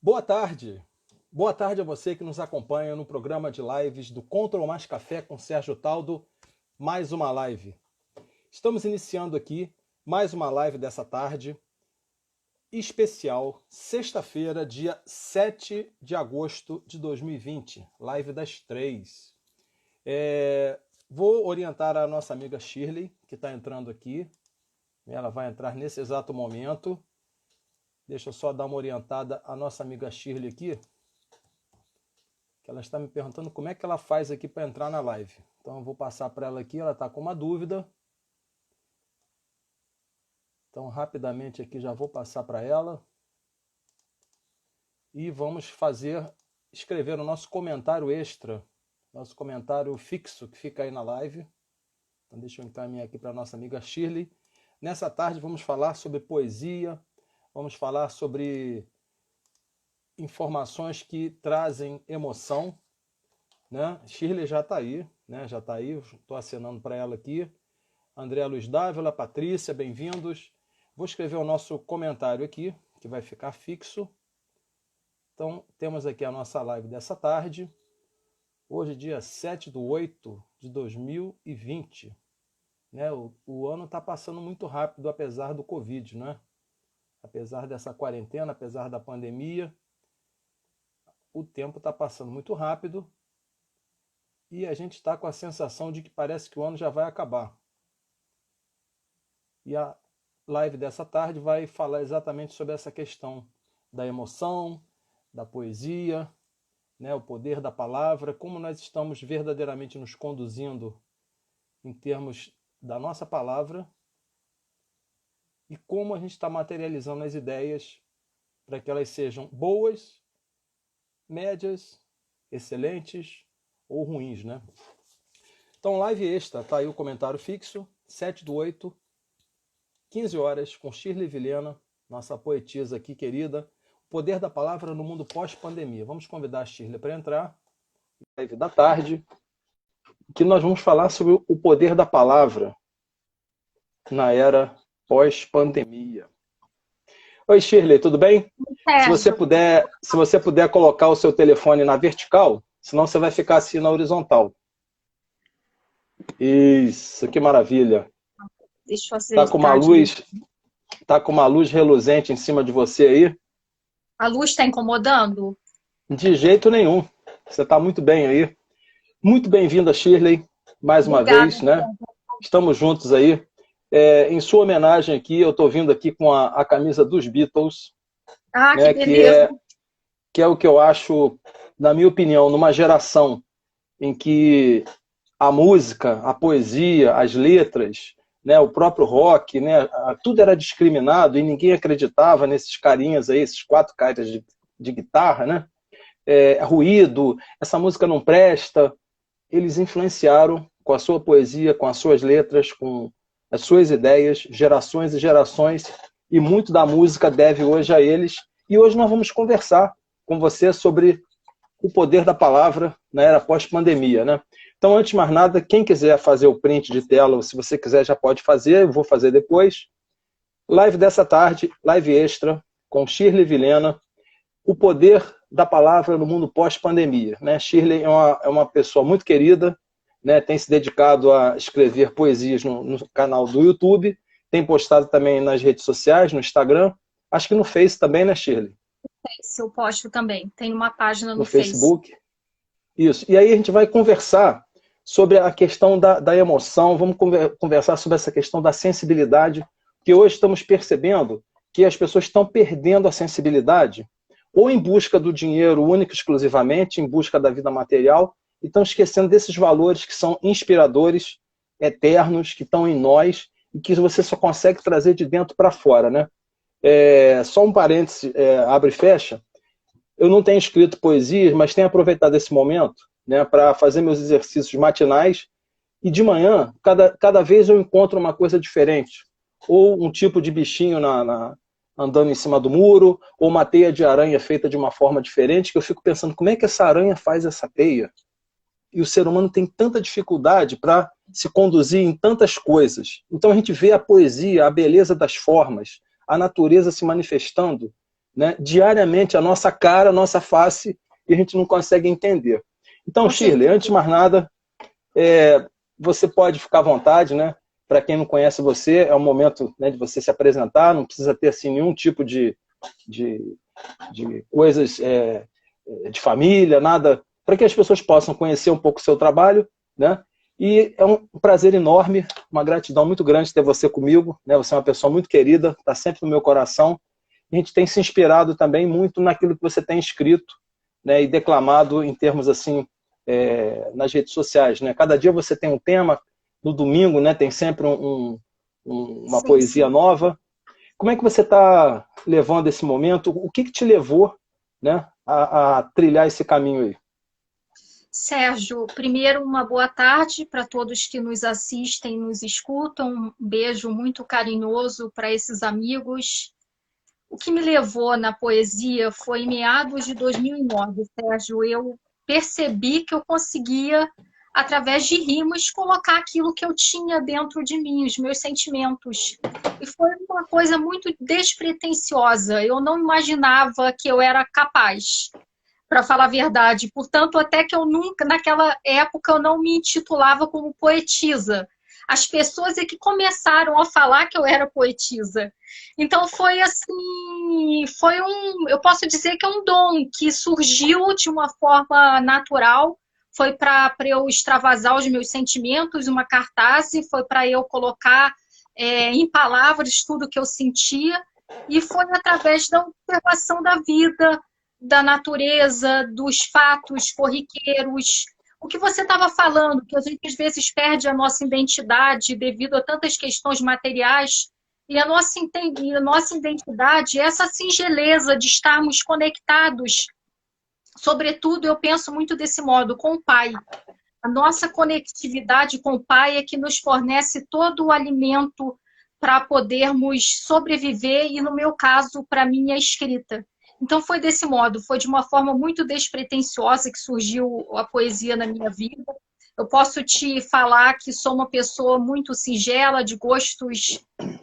Boa tarde. Boa tarde a você que nos acompanha no programa de lives do Control Mais Café com Sérgio Taldo. Mais uma live. Estamos iniciando aqui mais uma live dessa tarde especial, sexta-feira, dia 7 de agosto de 2020, live das 3. Vou orientar a nossa amiga Shirley, que está entrando aqui. Ela vai entrar nesse exato momento. Deixa eu só dar uma orientada à nossa amiga Shirley aqui, que ela está me perguntando como é que ela faz aqui para entrar na live. Então eu vou passar para ela aqui, ela está com uma dúvida. Então rapidamente aqui já vou passar para ela. E vamos escrever o nosso comentário extra, nosso comentário fixo que fica aí na live. Então deixa eu encaminhar aqui para a nossa amiga Shirley. Nessa tarde vamos falar sobre poesia, vamos falar sobre informações que trazem emoção, né? Shirley já está aí, né? Já está aí, estou acenando para ela aqui. André Luiz Dávila, Patrícia, bem-vindos. Vou escrever o nosso comentário aqui, que vai ficar fixo. Então, temos aqui a nossa live dessa tarde. Hoje, dia 7/8/2020. Né? O ano está passando muito rápido, apesar do Covid, né? Apesar dessa quarentena, apesar da pandemia, o tempo está passando muito rápido e a gente está com a sensação de que parece que o ano já vai acabar. E a live dessa tarde vai falar exatamente sobre essa questão da emoção, da poesia, né, o poder da palavra, como nós estamos verdadeiramente nos conduzindo em termos da nossa palavra e como a gente está materializando as ideias para que elas sejam boas, médias, excelentes ou ruins, né? Então, live extra, tá aí o comentário fixo, 7/8, 15 horas, com Shirley Vilhena, nossa poetisa aqui querida, o poder da palavra no mundo pós-pandemia. Vamos convidar a Shirley para entrar, live da tarde, que nós vamos falar sobre o poder da palavra na era pós-pandemia. Oi, Shirley, tudo bem? Se você puder colocar o seu telefone na vertical, senão você vai ficar assim na horizontal. Isso, que maravilha. Deixa eu acertar. Tá com uma luz reluzente em cima de você aí? A luz está incomodando? De jeito nenhum. Você está muito bem aí. Muito bem-vinda, Shirley, mais uma vez, né? Estamos juntos aí. Em sua homenagem aqui, eu estou vindo aqui com a camisa dos Beatles. Né, que beleza. Que é o que eu acho, na minha opinião, numa geração em que a música, a poesia, as letras, né, o próprio rock, né, tudo era discriminado e ninguém acreditava nesses carinhas aí, esses 4 caras de guitarra, né? Ruído, essa música não presta. Eles influenciaram com a sua poesia, com as suas letras, com as suas ideias, gerações e gerações, e muito da música deve hoje a eles. E hoje nós vamos conversar com você sobre o poder da palavra na era pós-pandemia, né? Então, antes de mais nada, quem quiser fazer o print de tela, ou se você quiser já pode fazer, eu vou fazer depois. Live dessa tarde, live extra, com Shirley Vilhena, o poder da palavra no mundo pós-pandemia, né? Shirley é uma pessoa muito querida, né? Tem se dedicado a escrever poesias no canal do YouTube, tem postado também nas redes sociais, no Instagram, acho que no Face também, né, Shirley? Eu posto também, tem uma página no Facebook. Isso, e aí a gente vai conversar sobre a questão da emoção, vamos conversar sobre essa questão da sensibilidade, que hoje estamos percebendo que as pessoas estão perdendo a sensibilidade, ou em busca do dinheiro único exclusivamente, em busca da vida material, e estão esquecendo desses valores que são inspiradores, eternos, que estão em nós, e que você só consegue trazer de dentro para fora, né? Só um parêntese, abre e fecha, eu não tenho escrito poesias, mas tenho aproveitado esse momento, né, para fazer meus exercícios matinais, e de manhã, cada vez eu encontro uma coisa diferente, ou um tipo de bichinho andando em cima do muro, ou uma teia de aranha feita de uma forma diferente, que eu fico pensando, como é que essa aranha faz essa teia? E o ser humano tem tanta dificuldade para se conduzir em tantas coisas. Então a gente vê a poesia, a beleza das formas, a natureza se manifestando né, diariamente a nossa cara, a nossa face, e a gente não consegue entender. Então, Shirley, antes de mais nada, você pode ficar à vontade, né? Para quem não conhece você, é o momento, né, de você se apresentar, não precisa ter assim, nenhum tipo de coisas de família, nada, para que as pessoas possam conhecer um pouco o seu trabalho, né? E é um prazer enorme, uma gratidão muito grande ter você comigo, né? Você é uma pessoa muito querida, está sempre no meu coração. A gente tem se inspirado também muito naquilo que você tem escrito, né, e declamado em termos assim, nas redes sociais, né? Cada dia você tem um tema, no domingo, né, tem sempre uma poesia nova. Como é que você está levando esse momento? O que te levou, né, a trilhar esse caminho aí? Sérgio, primeiro uma boa tarde para todos que nos assistem, nos escutam. Um beijo muito carinhoso para esses amigos. O que me levou na poesia foi em meados de 2009, Sérgio. Eu percebi que eu conseguia, através de rimas, colocar aquilo que eu tinha dentro de mim, os meus sentimentos. E foi uma coisa muito despretensiosa. Eu não imaginava que eu era capaz, para falar a verdade. Portanto, até que eu nunca, naquela época, eu não me intitulava como poetisa. As pessoas é que começaram a falar que eu era poetisa. Então foi assim, eu posso dizer que é um dom que surgiu de uma forma natural. Foi para eu extravasar os meus sentimentos, uma cartaz, foi para eu colocar em palavras tudo que eu sentia. E foi através da observação da vida, da natureza, dos fatos corriqueiros. O que você estava falando, que a gente às vezes perde a nossa identidade devido a tantas questões materiais, e a nossa identidade é essa singeleza de estarmos conectados. Sobretudo, eu penso muito desse modo, com o Pai. A nossa conectividade com o Pai é que nos fornece todo o alimento para podermos sobreviver e, no meu caso, para a minha escrita. Então foi desse modo, foi de uma forma muito despretensiosa que surgiu a poesia na minha vida. Eu posso te falar que sou uma pessoa muito singela, de gostos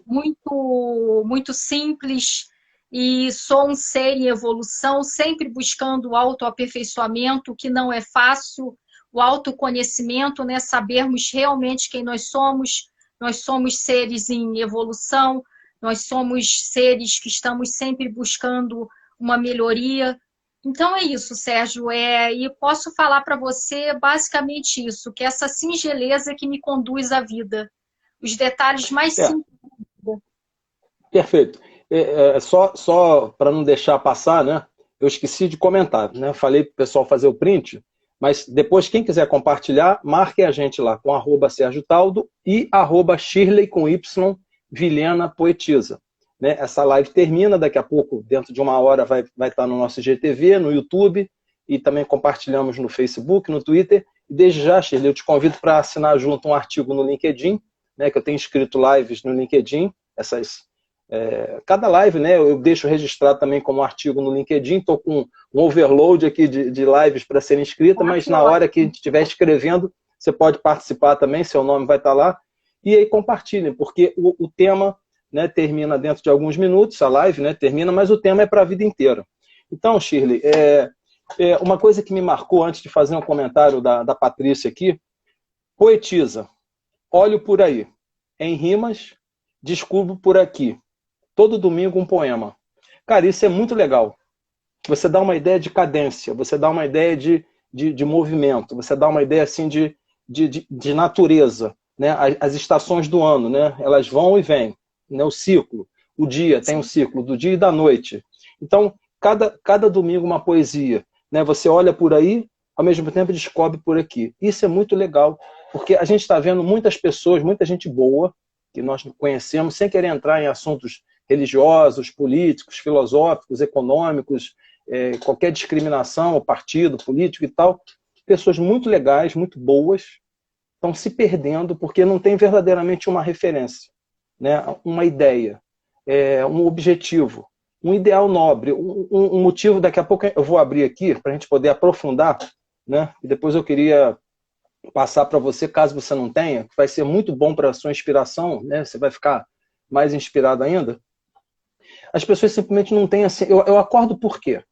muito simples, e sou um ser em evolução, sempre buscando o autoaperfeiçoamento, que não é fácil, o autoconhecimento, né? Sabermos realmente quem nós somos. Nós somos seres em evolução, nós somos seres que estamos sempre buscando uma melhoria. Então é isso, Sérgio. E posso falar para você basicamente isso, que essa singeleza que me conduz à vida. Os detalhes mais simples. Perfeito. Só para não deixar passar, né? Eu esqueci de comentar, né? Falei para o pessoal fazer o print, mas depois, quem quiser compartilhar, marque a gente lá com @Sérgio Taldo e @Shirley com Y, Vilhena Poetisa. Né? Essa live termina daqui a pouco, dentro de uma hora vai estar no nosso IGTV, no YouTube, e também compartilhamos no Facebook, no Twitter. E desde já, Shirley, eu te convido para assinar junto um artigo no LinkedIn, né, que eu tenho escrito lives no LinkedIn, cada live, né, eu deixo registrado também como artigo no LinkedIn. Estou com um overload aqui de lives para serem escritas, mas na hora que a gente estiver escrevendo, você pode participar também, seu nome vai estar lá. E aí compartilhem, porque o tema, né, termina dentro de alguns minutos, a live, né, termina, mas o tema é para a vida inteira. Então, Shirley, uma coisa que me marcou antes de fazer um comentário da Patrícia aqui: poetisa, olho por aí, em rimas, descubro por aqui, todo domingo um poema. Cara, isso é muito legal. Você dá uma ideia de cadência, você dá uma ideia de movimento, você dá uma ideia assim de natureza, né? As estações do ano, né? Elas vão e vêm, né? O ciclo, o dia tem um ciclo do dia e da noite. Então, cada domingo uma poesia, né? Você olha por aí, ao mesmo tempo descobre por aqui. Isso é muito legal, porque a gente está vendo muitas pessoas, muita gente boa, que nós conhecemos, sem querer entrar em assuntos religiosos, políticos, filosóficos, econômicos, qualquer discriminação, partido, político e tal. Pessoas muito legais, muito boas, estão se perdendo porque não tem verdadeiramente uma referência, né? Uma ideia, um objetivo, um ideal nobre, um motivo. Daqui a pouco eu vou abrir aqui para a gente poder aprofundar, né? E depois eu queria passar para você, caso você não tenha, que vai ser muito bom para a sua inspiração, né? Você vai ficar mais inspirado ainda. As pessoas simplesmente não têm assim... Eu acordo por quê?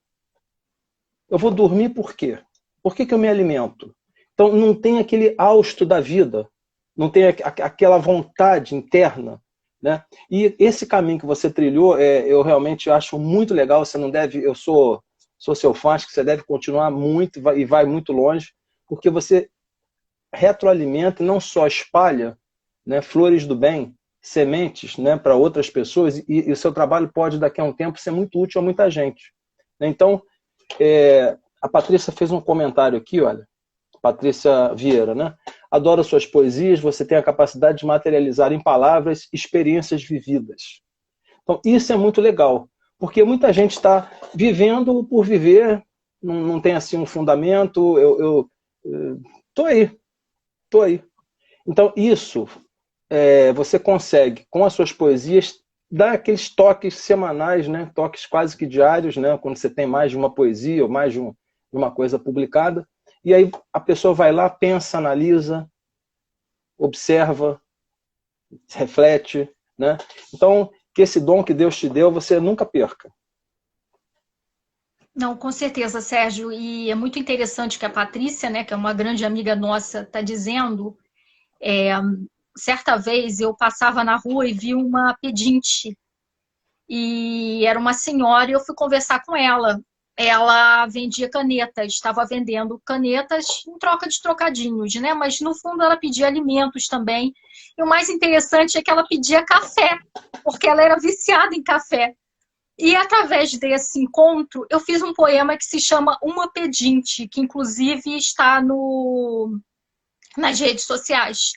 Eu vou dormir por quê? Por que eu me alimento? Então, não tem aquele hausto da vida, não tem aquela vontade interna, né? E esse caminho que você trilhou, eu realmente acho muito legal. Você não deve... Eu sou seu fã, acho que você deve continuar muito e vai muito longe, porque você retroalimenta e não só espalha, né, flores do bem, sementes, né, para outras pessoas, e o seu trabalho pode, daqui a um tempo, ser muito útil a muita gente. Então, a Patrícia fez um comentário aqui, olha, Patrícia Vieira, né? Adoro suas poesias, você tem a capacidade de materializar em palavras experiências vividas. Então, isso é muito legal, porque muita gente está vivendo por viver, não tem assim um fundamento, eu tô aí. Então, isso você consegue, com as suas poesias, dar aqueles toques semanais, né? Toques quase que diários, né? Quando você tem mais de uma poesia ou mais de uma coisa publicada. E aí a pessoa vai lá, pensa, analisa, observa, reflete, né? Então, que esse dom que Deus te deu, você nunca perca. Não, com certeza, Sérgio. E é muito interessante que a Patrícia, né, que é uma grande amiga nossa, está dizendo. Certa vez eu passava na rua e vi uma pedinte. E era uma senhora e eu fui conversar com ela. Ela vendia canetas, estava vendendo canetas em troca de trocadinhos, né? Mas no fundo ela pedia alimentos também. E o mais interessante é que ela pedia café, porque ela era viciada em café. E através desse encontro, eu fiz um poema que se chama Uma Pedinte, que inclusive está nas redes sociais.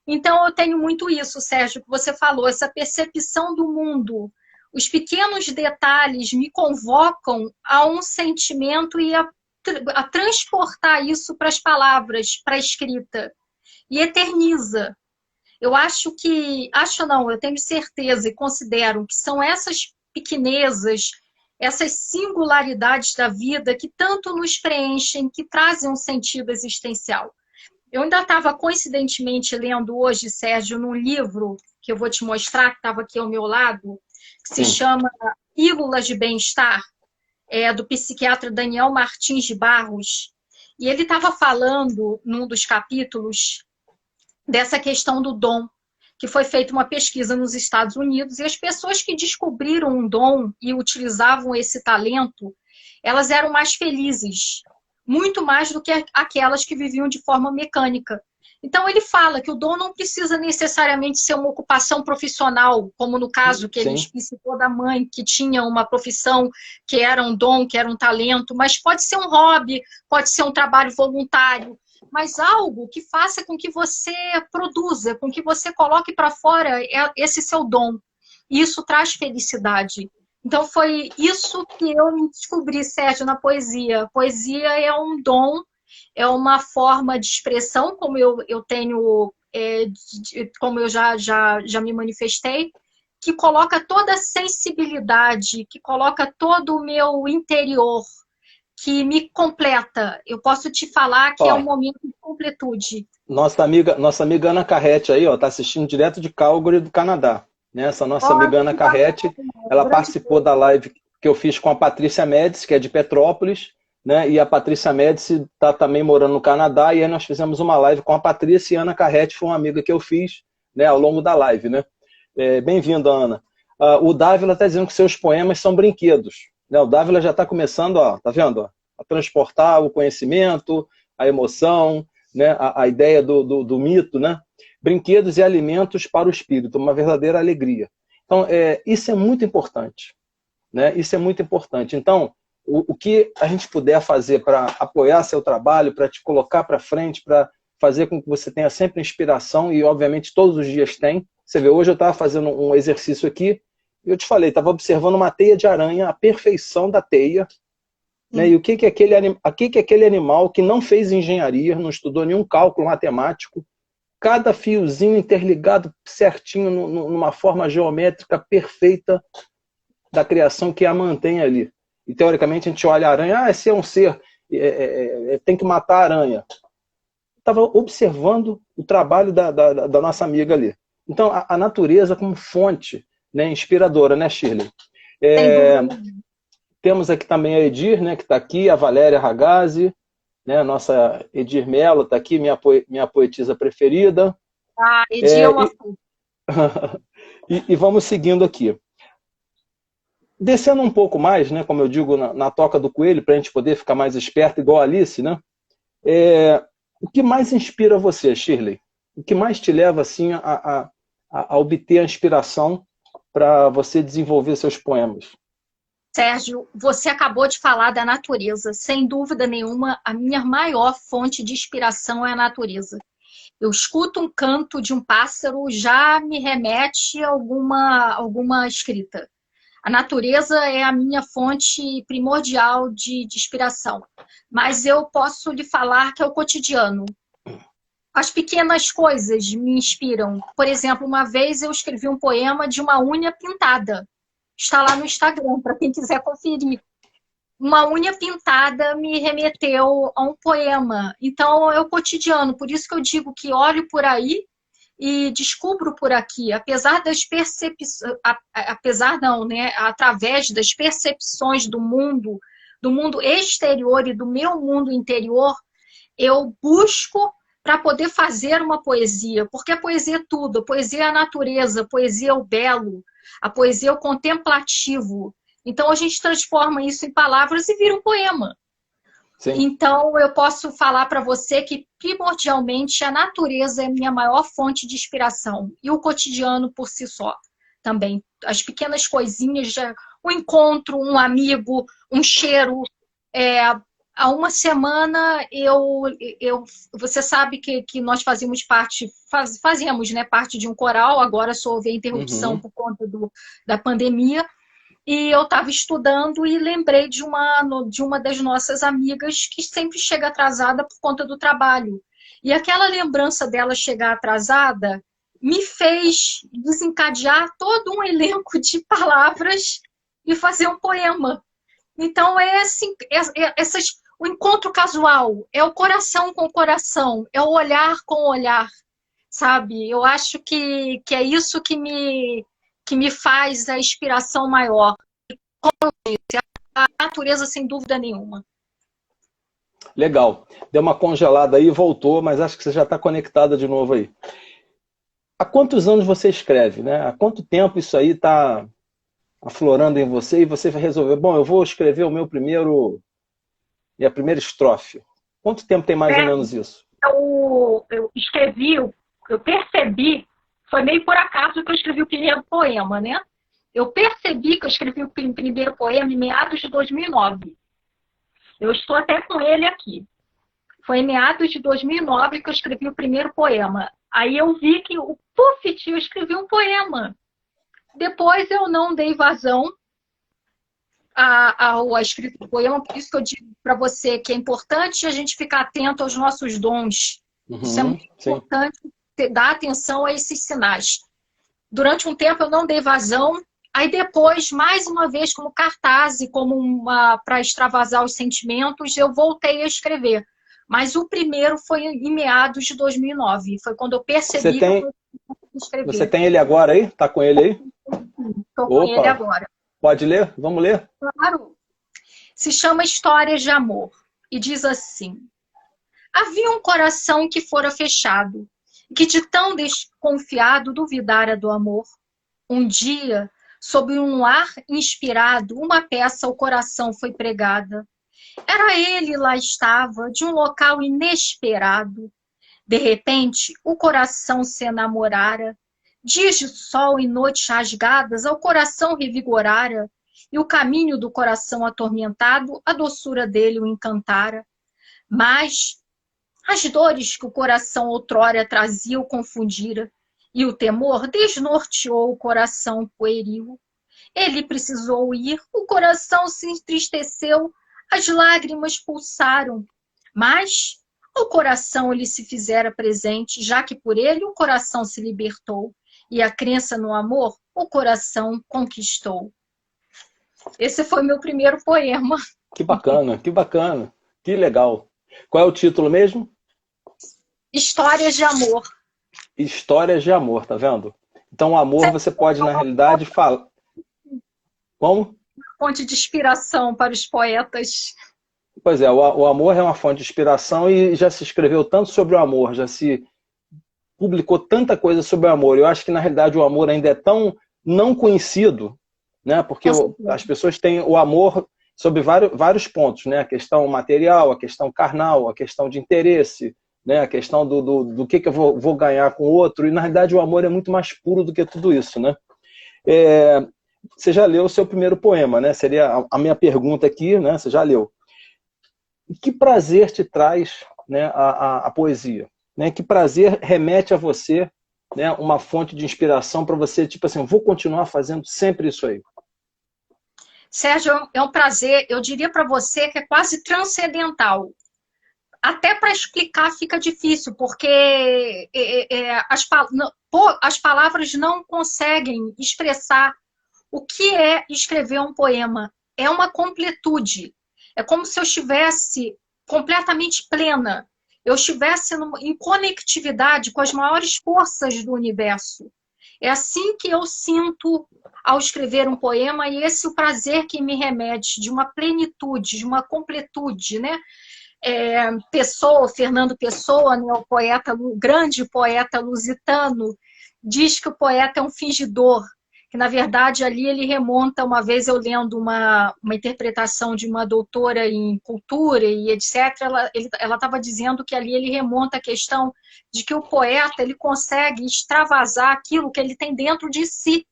Então eu tenho muito isso, Sérgio, que você falou, essa percepção do mundo. Os pequenos detalhes me convocam a um sentimento e a transportar isso para as palavras, para a escrita. E eterniza. Eu eu tenho certeza e considero que são essas pequenezas, essas singularidades da vida que tanto nos preenchem, que trazem um sentido existencial. Eu ainda estava coincidentemente lendo hoje, Sérgio, num livro que eu vou te mostrar, que estava aqui ao meu lado, que se chama Pílulas de Bem-Estar, do psiquiatra Daniel Martins de Barros. E ele estava falando, num dos capítulos, dessa questão do dom, que foi feita uma pesquisa nos Estados Unidos, e as pessoas que descobriram um dom e utilizavam esse talento, elas eram mais felizes, muito mais do que aquelas que viviam de forma mecânica. Ele fala que o dom não precisa necessariamente ser uma ocupação profissional, como no caso que ele explicou da mãe, que tinha uma profissão que era um dom, que era um talento, mas pode ser um hobby, pode ser um trabalho voluntário, mas algo que faça com que você produza, com que você coloque para fora esse seu dom. Isso traz felicidade. Então foi isso que eu descobri, Sérgio, na poesia. Poesia é um dom, é uma forma de expressão, como eu tenho, como eu já me manifestei, que coloca toda a sensibilidade, que coloca todo o meu interior, que me completa. Eu posso te falar que é um momento de completude. Nossa amiga Ana Carrete aí, ó, tá assistindo direto de Calgary, do Canadá. Né? Essa nossa amiga Ana Carrete, ela participou da live que eu fiz com a Patrícia Médici, que é de Petrópolis, né? E a Patrícia Médici está também morando no Canadá, e aí nós fizemos uma live com a Patrícia, e a Ana Carrete foi uma amiga que eu fiz, né, ao longo da live. Né? Bem-vinda, Ana. O Dávila está dizendo que seus poemas são brinquedos. Né? O Dávila já está começando, ó, tá vendo? Ó, a transportar o conhecimento, a emoção, né? a ideia do mito, né? Brinquedos e alimentos para o espírito, uma verdadeira alegria. Então, isso é muito importante. Né? Isso é muito importante. Então, o que a gente puder fazer para apoiar seu trabalho, para te colocar para frente, para fazer com que você tenha sempre inspiração, e obviamente todos os dias tem. Você vê, hoje eu estava fazendo um exercício aqui, e eu te falei, estava observando uma teia de aranha, a perfeição da teia, né? E o que é aquele animal que não fez engenharia, não estudou nenhum cálculo matemático, cada fiozinho interligado certinho numa forma geométrica perfeita da criação que a mantém ali. E teoricamente a gente olha a aranha, esse é um ser, tem que matar a aranha. Estava observando o trabalho da nossa amiga ali. Então a natureza como fonte, né, inspiradora, né, Shirley? Sem dúvida. Temos aqui também a Edir, né, que está aqui, a Valéria Ragazzi, né, a nossa Edir Mello está aqui, minha poetisa preferida. Ah, Edir é uma... E vamos seguindo aqui. Descendo um pouco mais, né, como eu digo, na toca do coelho, para a gente poder ficar mais esperto, igual a Alice, né? O que mais inspira você, Shirley? O que mais te leva assim, a obter a inspiração para você desenvolver seus poemas? Sérgio, você acabou de falar da natureza. Sem dúvida nenhuma, a minha maior fonte de inspiração é a natureza. Eu escuto um canto de um pássaro, já me remete a alguma escrita. A natureza é a minha fonte primordial de inspiração. Mas eu posso lhe falar que é o cotidiano. As pequenas coisas me inspiram. Por exemplo, uma vez eu escrevi um poema de uma unha pintada. Está lá no Instagram, para quem quiser conferir. Uma unha pintada me remeteu a um poema. Então, é o cotidiano. Por isso que eu digo que olho por aí e descubro por aqui. Apesar das percepções... Apesar não, né? Através das percepções do mundo exterior e do meu mundo interior, eu busco para poder fazer uma poesia. Porque a poesia é tudo. A poesia é a natureza, a poesia é o belo, a poesia é o contemplativo. Então, a gente transforma isso em palavras e vira um poema. Sim. Então, eu posso falar para você que, primordialmente, a natureza é a minha maior fonte de inspiração. E o cotidiano por si só também. As pequenas coisinhas, um encontro, um amigo, um cheiro. Há uma semana, você sabe que nós fazíamos parte, fazíamos, né, parte de um coral, agora houve a interrupção por conta da pandemia, e eu estava estudando e lembrei de uma das nossas amigas que sempre chega atrasada por conta do trabalho. E aquela lembrança dela chegar atrasada me fez desencadear todo um elenco de palavras e fazer um poema. Então, assim, o encontro casual, é o coração com o coração, é o olhar com o olhar, sabe? Eu acho que é isso que me faz a inspiração maior. Como eu disse, a natureza, sem dúvida nenhuma. Legal. Deu uma congelada aí e voltou, mas acho que você já está conectada de novo aí. Há quantos anos você escreve, né? Há quanto tempo isso aí está aflorando em você e você resolveu, bom, eu vou escrever minha primeira estrofe. Quanto tempo tem mais ou menos isso? Eu escrevi, eu percebi, foi meio por acaso que eu escrevi o primeiro poema, né? Eu percebi que eu escrevi o primeiro poema em meados de 2009. Eu estou até com ele aqui. Foi em meados de 2009 que eu escrevi o primeiro poema. Aí eu vi que, eu escrevi um poema. Depois eu não dei vazão à escrita do poema, por isso que eu digo para você que é importante a gente ficar atento aos nossos dons. Isso é muito importante, dar atenção a esses sinais. Durante um tempo eu não dei vazão, aí depois, mais uma vez, como cartaz e como para extravasar os sentimentos, eu voltei a escrever. Mas o primeiro foi em meados de 2009, foi quando eu percebi que eu consegui escrever. Você tem ele agora aí? Está com ele aí? Estou com ele agora. Pode ler? Vamos ler? Claro. Se chama Histórias de Amor e diz assim: havia um coração que fora fechado, que de tão desconfiado duvidara do amor. Um dia, sob um ar inspirado, uma peça ao coração foi pregada. Era ele, lá estava, de um local inesperado. De repente, o coração se enamorara. Dias de sol e noites rasgadas ao coração revigorara, e o caminho do coração atormentado, a doçura dele o encantara. Mas as dores que o coração outrora trazia o confundira, e o temor desnorteou o coração pueril. Ele precisou ir, o coração se entristeceu, as lágrimas pulsaram, mas o coração lhe se fizera presente, já que por ele o coração se libertou, e a crença no amor o coração conquistou. Esse foi meu primeiro poema. Que bacana, que legal. Qual é o título mesmo? Histórias de Amor. Histórias de amor, tá vendo? Então o amor você pode, na realidade, falar... Como? Fonte de inspiração para os poetas. Pois é, o amor é uma fonte de inspiração e já se escreveu tanto sobre o amor, já se publicou tanta coisa sobre o amor. Eu acho que, na realidade, o amor ainda é tão não conhecido, né? Porque as pessoas têm o amor sobre vários pontos, né? A questão material, a questão carnal, a questão de interesse, né? A questão do que eu vou ganhar com o outro. E, na realidade, o amor é muito mais puro do que tudo isso, né? Você já leu o seu primeiro poema, né? Seria a minha pergunta aqui, né? Você já leu. E que prazer te traz, né, a poesia? Né? Que prazer remete a você, né, uma fonte de inspiração para você, tipo assim, vou continuar fazendo sempre isso aí? Sérgio, é um prazer, eu diria para você que é quase transcendental. Até para explicar fica difícil, porque as palavras não conseguem expressar o que é escrever um poema. É uma completude. É como se eu estivesse completamente plena. Eu estivesse em conectividade com as maiores forças do universo. É assim que eu sinto ao escrever um poema, e esse é o prazer que me remete de uma plenitude, de uma completude, né? Pessoa, Fernando Pessoa, né, o grande poeta lusitano, diz que o poeta é um fingidor, que na verdade ali ele remonta, uma vez eu lendo uma interpretação de uma doutora em cultura e etc, ela estava dizendo que ali ele remonta a questão de que o poeta ele consegue extravasar aquilo que ele tem dentro de si.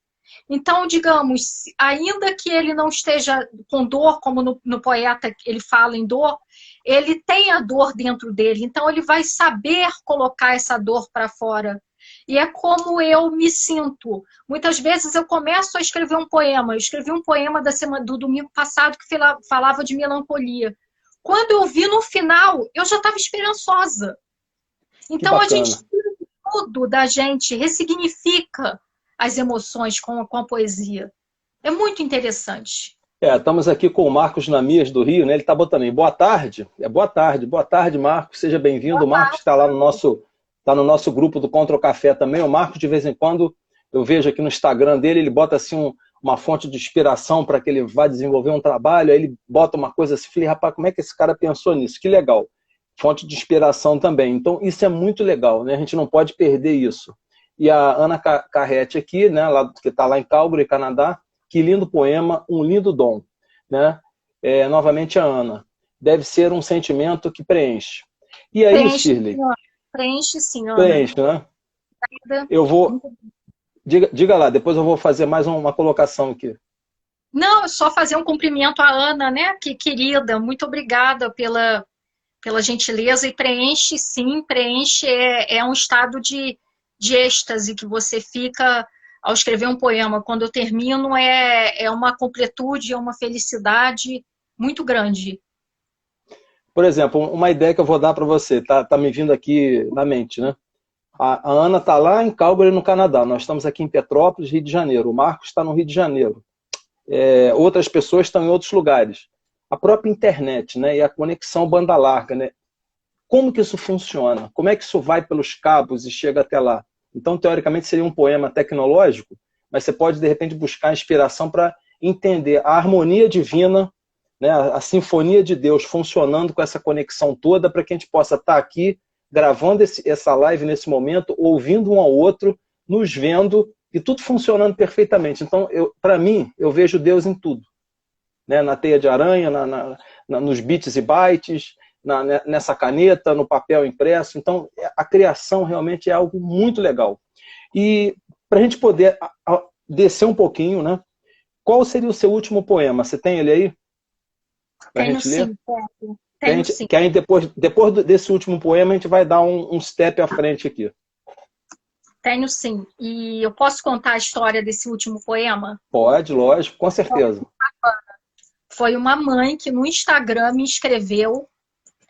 Então, digamos, ainda que ele não esteja com dor, como no poeta ele fala em dor, ele tem a dor dentro dele, então ele vai saber colocar essa dor para fora. E é como eu me sinto. Muitas vezes eu começo a escrever um poema. Eu escrevi um poema do domingo passado que falava de melancolia. Quando eu vi no final, eu já estava esperançosa. Que Então a gente bacana. tira tudo da gente, ressignifica as emoções com a poesia. É muito interessante. Estamos aqui com o Marcos Namias, do Rio, né? Ele está botando aí, boa tarde. Boa tarde, Marcos, seja bem-vindo. O Marcos está lá tá no nosso grupo do Contra o Café também. O Marcos, de vez em quando, eu vejo aqui no Instagram dele, ele bota assim uma fonte de inspiração para que ele vá desenvolver um trabalho, aí ele bota uma coisa assim, falei, rapaz, como é que esse cara pensou nisso? Que legal. Fonte de inspiração também. Então, isso é muito legal, né? A gente não pode perder isso. E a Ana Carrete aqui, né, que está lá em Calgary, Canadá, que lindo poema, um lindo dom. Né? Novamente a Ana. Deve ser um sentimento que preenche. E aí, Preenche, Shirley? senhora. Preenche, sim, Ana. Preenche, né? Eu vou... Diga lá, depois eu vou fazer mais uma colocação aqui. Não, só fazer um cumprimento à Ana, né? Que querida, muito obrigada pela gentileza. E preenche, sim, preenche é um estado de êxtase que você fica ao escrever um poema. Quando eu termino, é uma completude, é uma felicidade muito grande. Por exemplo, uma ideia que eu vou dar para você, tá me vindo aqui na mente, né? A Ana está lá em Calgary, no Canadá. Nós estamos aqui em Petrópolis, Rio de Janeiro. O Marcos está no Rio de Janeiro. Outras pessoas estão em outros lugares. A própria internet, né? E a conexão banda larga, né? Como que isso funciona? Como é que isso vai pelos cabos e chega até lá? Então, teoricamente, seria um poema tecnológico, mas você pode, de repente, buscar inspiração para entender a harmonia divina, né, a sinfonia de Deus funcionando com essa conexão toda, para que a gente possa estar aqui gravando essa live nesse momento, ouvindo um ao outro, nos vendo, e tudo funcionando perfeitamente. Então, para mim, eu vejo Deus em tudo. Né? Na teia de aranha, nos bits e bytes, nessa caneta, no papel impresso. Então, a criação realmente é algo muito legal. E para a gente poder descer um pouquinho, né? Qual seria o seu último poema? Você tem ele aí? Para a gente ler? Tenho sim. Que aí depois desse último poema, a gente vai dar um step à frente aqui. Tenho sim. E eu posso contar a história desse último poema? Pode, lógico, com certeza. Foi uma mãe que no Instagram me escreveu.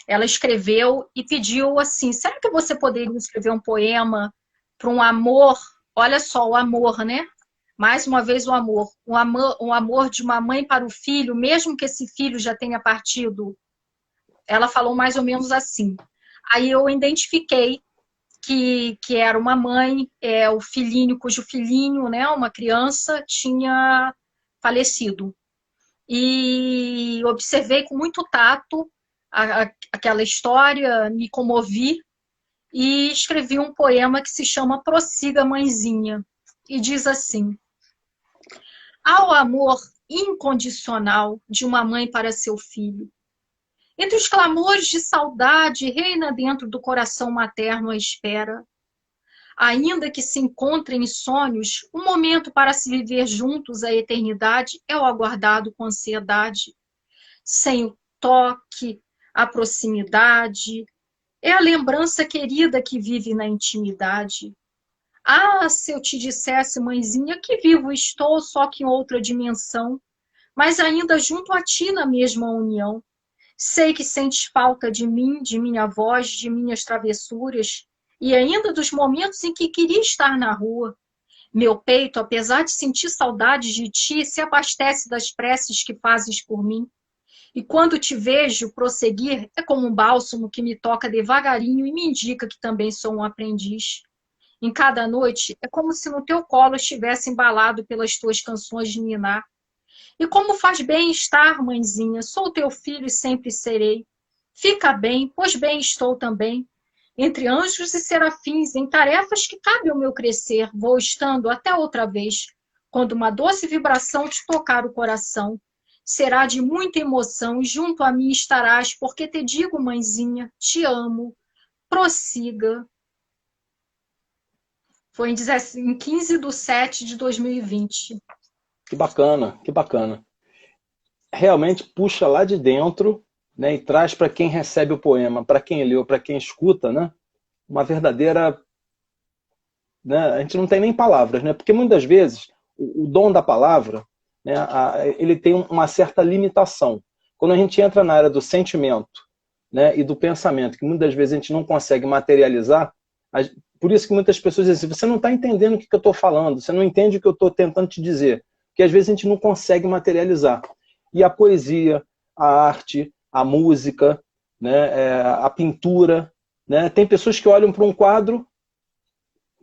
Ela escreveu e pediu assim: será que você poderia escrever um poema para um amor? Olha só, o amor, né? Mais uma vez o amor. Um amor de uma mãe para o filho, mesmo que esse filho já tenha partido. Ela falou mais ou menos assim. Aí eu identifiquei que era uma mãe, o filhinho, cujo filhinho, né, uma criança, tinha falecido. E observei com muito tato aquela história, me comovi e escrevi um poema que se chama Prossiga, Mãezinha. E diz assim: ao amor incondicional de uma mãe para seu filho, entre os clamores de saudade, reina dentro do coração materno a espera. Ainda que se encontrem em sonhos, um momento para se viver juntos a eternidade é o aguardado com ansiedade. Sem o toque, a proximidade, é a lembrança querida que vive na intimidade. Ah, se eu te dissesse, mãezinha, que vivo estou, só que em outra dimensão, mas ainda junto a ti na mesma união. Sei que sentes falta de mim, de minha voz, de minhas travessuras, e ainda dos momentos em que queria estar na rua. Meu peito, apesar de sentir saudades de ti, se abastece das preces que fazes por mim. E quando te vejo prosseguir, é como um bálsamo que me toca devagarinho e me indica que também sou um aprendiz. Em cada noite, é como se no teu colo estivesse embalado pelas tuas canções de ninar. E como faz bem estar, mãezinha, sou teu filho e sempre serei. Fica bem, pois bem estou também. Entre anjos e serafins, em tarefas que cabe ao meu crescer, vou estando até outra vez, quando uma doce vibração te tocar o coração. Será de muita emoção e junto a mim estarás, porque te digo, mãezinha, te amo. Prossiga. Foi em 15/7/2020. Que bacana, que bacana. Realmente puxa lá de dentro, né, e traz para quem recebe o poema, para quem leu, para quem escuta, né, uma verdadeira... Né, a gente não tem nem palavras, né, porque muitas vezes o dom da palavra, né, ele tem uma certa limitação. Quando a gente entra na área do sentimento, né, e do pensamento, que muitas vezes a gente não consegue materializar, por isso que muitas pessoas dizem assim, você não está entendendo o que eu estou falando, você não entende o que eu estou tentando te dizer, porque às vezes a gente não consegue materializar. E a poesia, a arte, a música, né, a pintura, né, tem pessoas que olham para um quadro,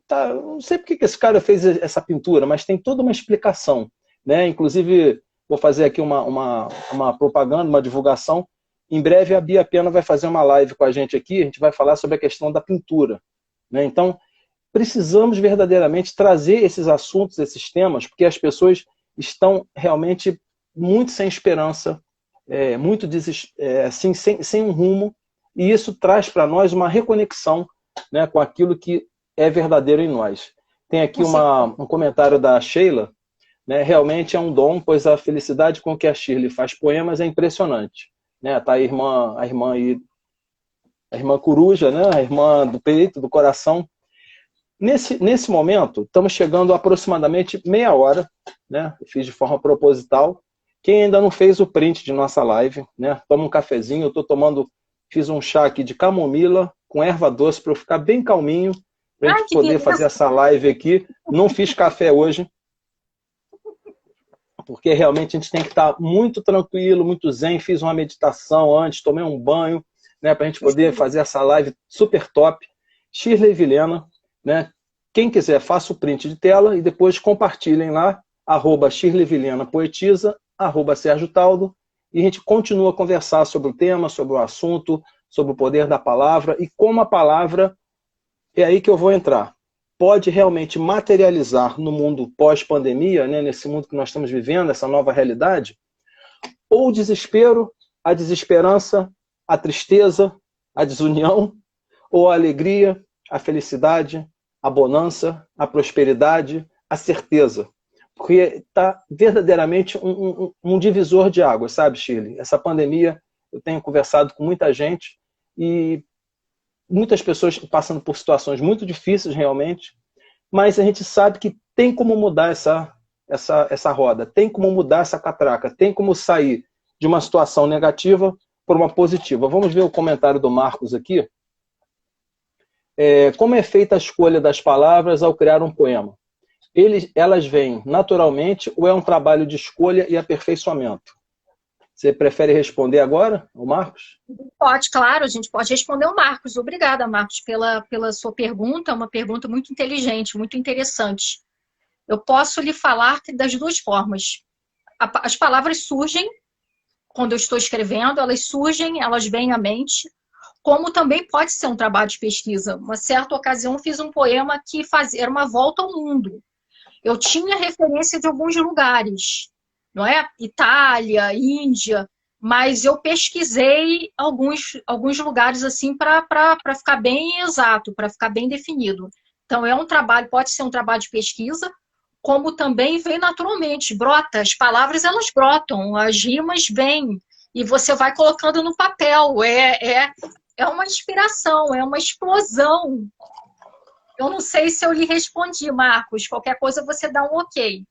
tá, não sei por que esse cara fez essa pintura, mas tem toda uma explicação, né? Inclusive, vou fazer aqui uma propaganda, uma divulgação. Em breve a Bia Pena vai fazer uma live com a gente aqui, a gente vai falar sobre a questão da pintura, né? Então, precisamos verdadeiramente trazer esses assuntos, esses temas, porque as pessoas estão realmente muito sem esperança, muito assim, sem um rumo, e isso traz para nós uma reconexão, né, com aquilo que é verdadeiro em nós. Tem aqui um comentário da Sheila, né, realmente é um dom, pois a felicidade com que a Shirley faz poemas é impressionante. Né, tá a irmã Coruja, né, a irmã do peito, do coração. Nesse momento, estamos chegando a aproximadamente meia hora, né, eu fiz de forma proposital. Quem ainda não fez o print de nossa live, né, toma um cafezinho, eu estou tomando, fiz um chá aqui de camomila com erva doce para eu ficar bem calminho, para a gente poder fazer essa live aqui. Não fiz café hoje, porque realmente a gente tem que estar muito tranquilo, muito zen. Fiz uma meditação antes, tomei um banho, né, para a gente poder fazer essa live super top. Shirley Vilhena, né? Quem quiser, faça o print de tela e depois compartilhem lá, @Shirley Vilhena Poetisa, @Sérgio Taldo, e a gente continua a conversar sobre o tema, sobre o assunto, sobre o poder da palavra e como a palavra, é aí que eu vou entrar, pode realmente materializar no mundo pós-pandemia, né, nesse mundo que nós estamos vivendo, essa nova realidade, ou o desespero, a desesperança, a tristeza, a desunião, ou a alegria, a felicidade, a bonança, a prosperidade, a certeza. Porque está verdadeiramente um divisor de águas, sabe, Shirley? Essa pandemia, eu tenho conversado com muita gente e muitas pessoas passando por situações muito difíceis realmente, mas a gente sabe que tem como mudar essa roda, tem como mudar essa catraca, tem como sair de uma situação negativa para uma positiva. Vamos ver o comentário do Marcos aqui. Como é feita a escolha das palavras ao criar um poema? Elas vêm naturalmente ou é um trabalho de escolha e aperfeiçoamento? Você prefere responder agora, o Marcos? Pode, claro, a gente pode responder o Marcos. Obrigada, Marcos, pela sua pergunta, uma pergunta muito inteligente, muito interessante. Eu posso lhe falar das duas formas. as palavras surgem quando eu estou escrevendo, elas surgem, elas vêm à mente, como também pode ser um trabalho de pesquisa. Uma certa ocasião eu fiz um poema que era uma volta ao mundo. Eu tinha referência de alguns lugares, não é? Itália, Índia, mas eu pesquisei alguns lugares assim para ficar bem exato, para ficar bem definido. Então é um trabalho, pode ser um trabalho de pesquisa, como também vem naturalmente, brota, as palavras elas brotam, as rimas vêm, e você vai colocando no papel, é uma inspiração, é uma explosão. Eu não sei se eu lhe respondi, Marcos, qualquer coisa você dá um ok.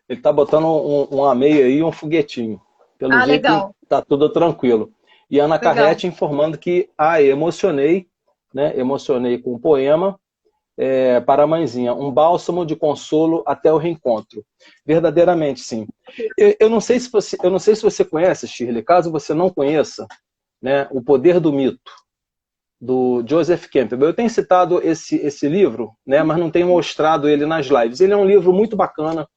Ele está botando um amei aí, um foguetinho. Pelo jeito, Legal. tá tudo tranquilo. E Ana Legal. Carrete informando que, emocionei, né? Emocionei com o poema, para a mãezinha, um bálsamo de consolo até o reencontro. Verdadeiramente, sim. Eu não sei se você conhece, Shirley, caso você não conheça, né, O Poder do Mito, do Joseph Campbell. Eu tenho citado esse livro, né, mas não tenho mostrado ele nas lives. Ele é um livro muito bacana,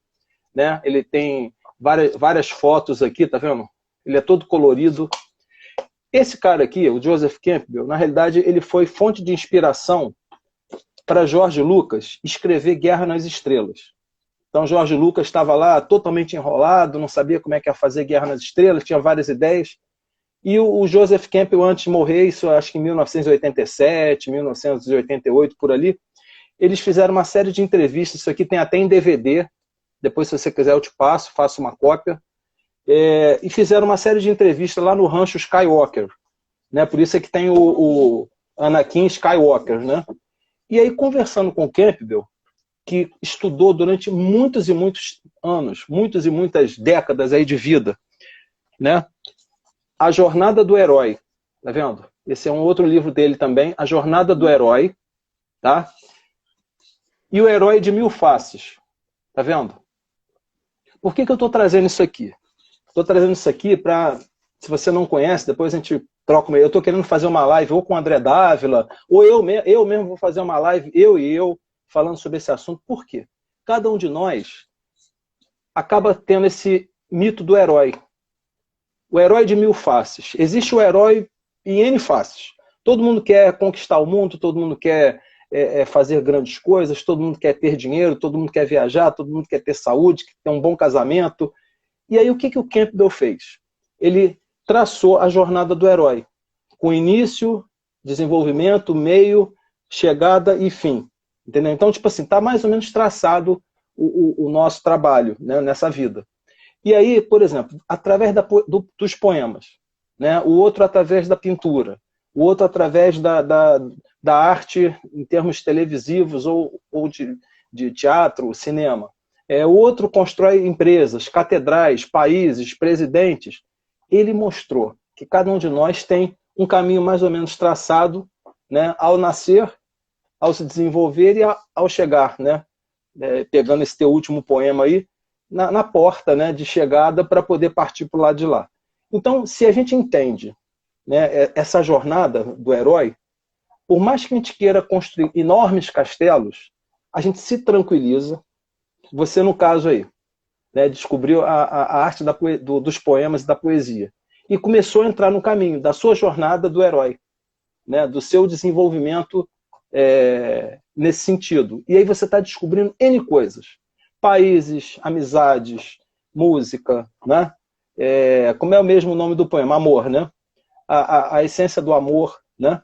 né? Ele tem várias fotos aqui, tá vendo? Ele é todo colorido. Esse cara aqui, o Joseph Campbell, na realidade, ele foi fonte de inspiração para George Lucas escrever Guerra nas Estrelas. Então, George Lucas estava lá totalmente enrolado, não sabia como é que ia fazer Guerra nas Estrelas, tinha várias ideias. E o Joseph Campbell, antes de morrer, isso acho que em 1987, 1988, por ali, eles fizeram uma série de entrevistas, isso aqui tem até em DVD, depois se você quiser eu te passo, faço uma cópia, e fizeram uma série de entrevistas lá no rancho Skywalker, né? Por isso é que tem o Anakin Skywalker, né? E aí, conversando com o Campbell, que estudou durante muitos e muitos anos, muitas e muitas décadas aí de vida, né? A Jornada do Herói, tá vendo? Esse é um outro livro dele também, A Jornada do Herói, tá? E O Herói de Mil Faces, tá vendo? Por que eu estou trazendo isso aqui? Estou trazendo isso aqui para, se você não conhece, depois a gente troca. Eu estou querendo fazer uma live ou com o André Dávila, ou eu mesmo vou fazer uma live, eu, falando sobre esse assunto. Por quê? Cada um de nós acaba tendo esse mito do herói. O herói de mil faces. Existe o herói em N faces. Todo mundo quer conquistar o mundo, todo mundo quer fazer grandes coisas, todo mundo quer ter dinheiro, todo mundo quer viajar, todo mundo quer ter saúde, quer ter um bom casamento. E aí o que o Campbell fez? Ele traçou a jornada do herói, com início, desenvolvimento, meio, chegada e fim. Entendeu? Então, tipo assim, está mais ou menos traçado o nosso trabalho, né, nessa vida. E aí, por exemplo, através dos poemas, né, o outro através da pintura, o outro através da arte em termos televisivos ou de teatro, cinema. O outro constrói empresas, catedrais, países, presidentes. Ele mostrou que cada um de nós tem um caminho mais ou menos traçado, né, ao nascer, ao se desenvolver e ao chegar, né, pegando esse teu último poema aí, na porta, né, de chegada para poder partir para o lado de lá. Então, se a gente entende, né, essa jornada do herói, por mais que a gente queira construir enormes castelos, a gente se tranquiliza. Você, no caso aí, né, descobriu a arte dos poemas e da poesia. E começou a entrar no caminho da sua jornada do herói, né, do seu desenvolvimento nesse sentido. E aí você está descobrindo N coisas. Países, amizades, música, né? Como é o mesmo nome do poema? Amor, né? A essência do amor, né?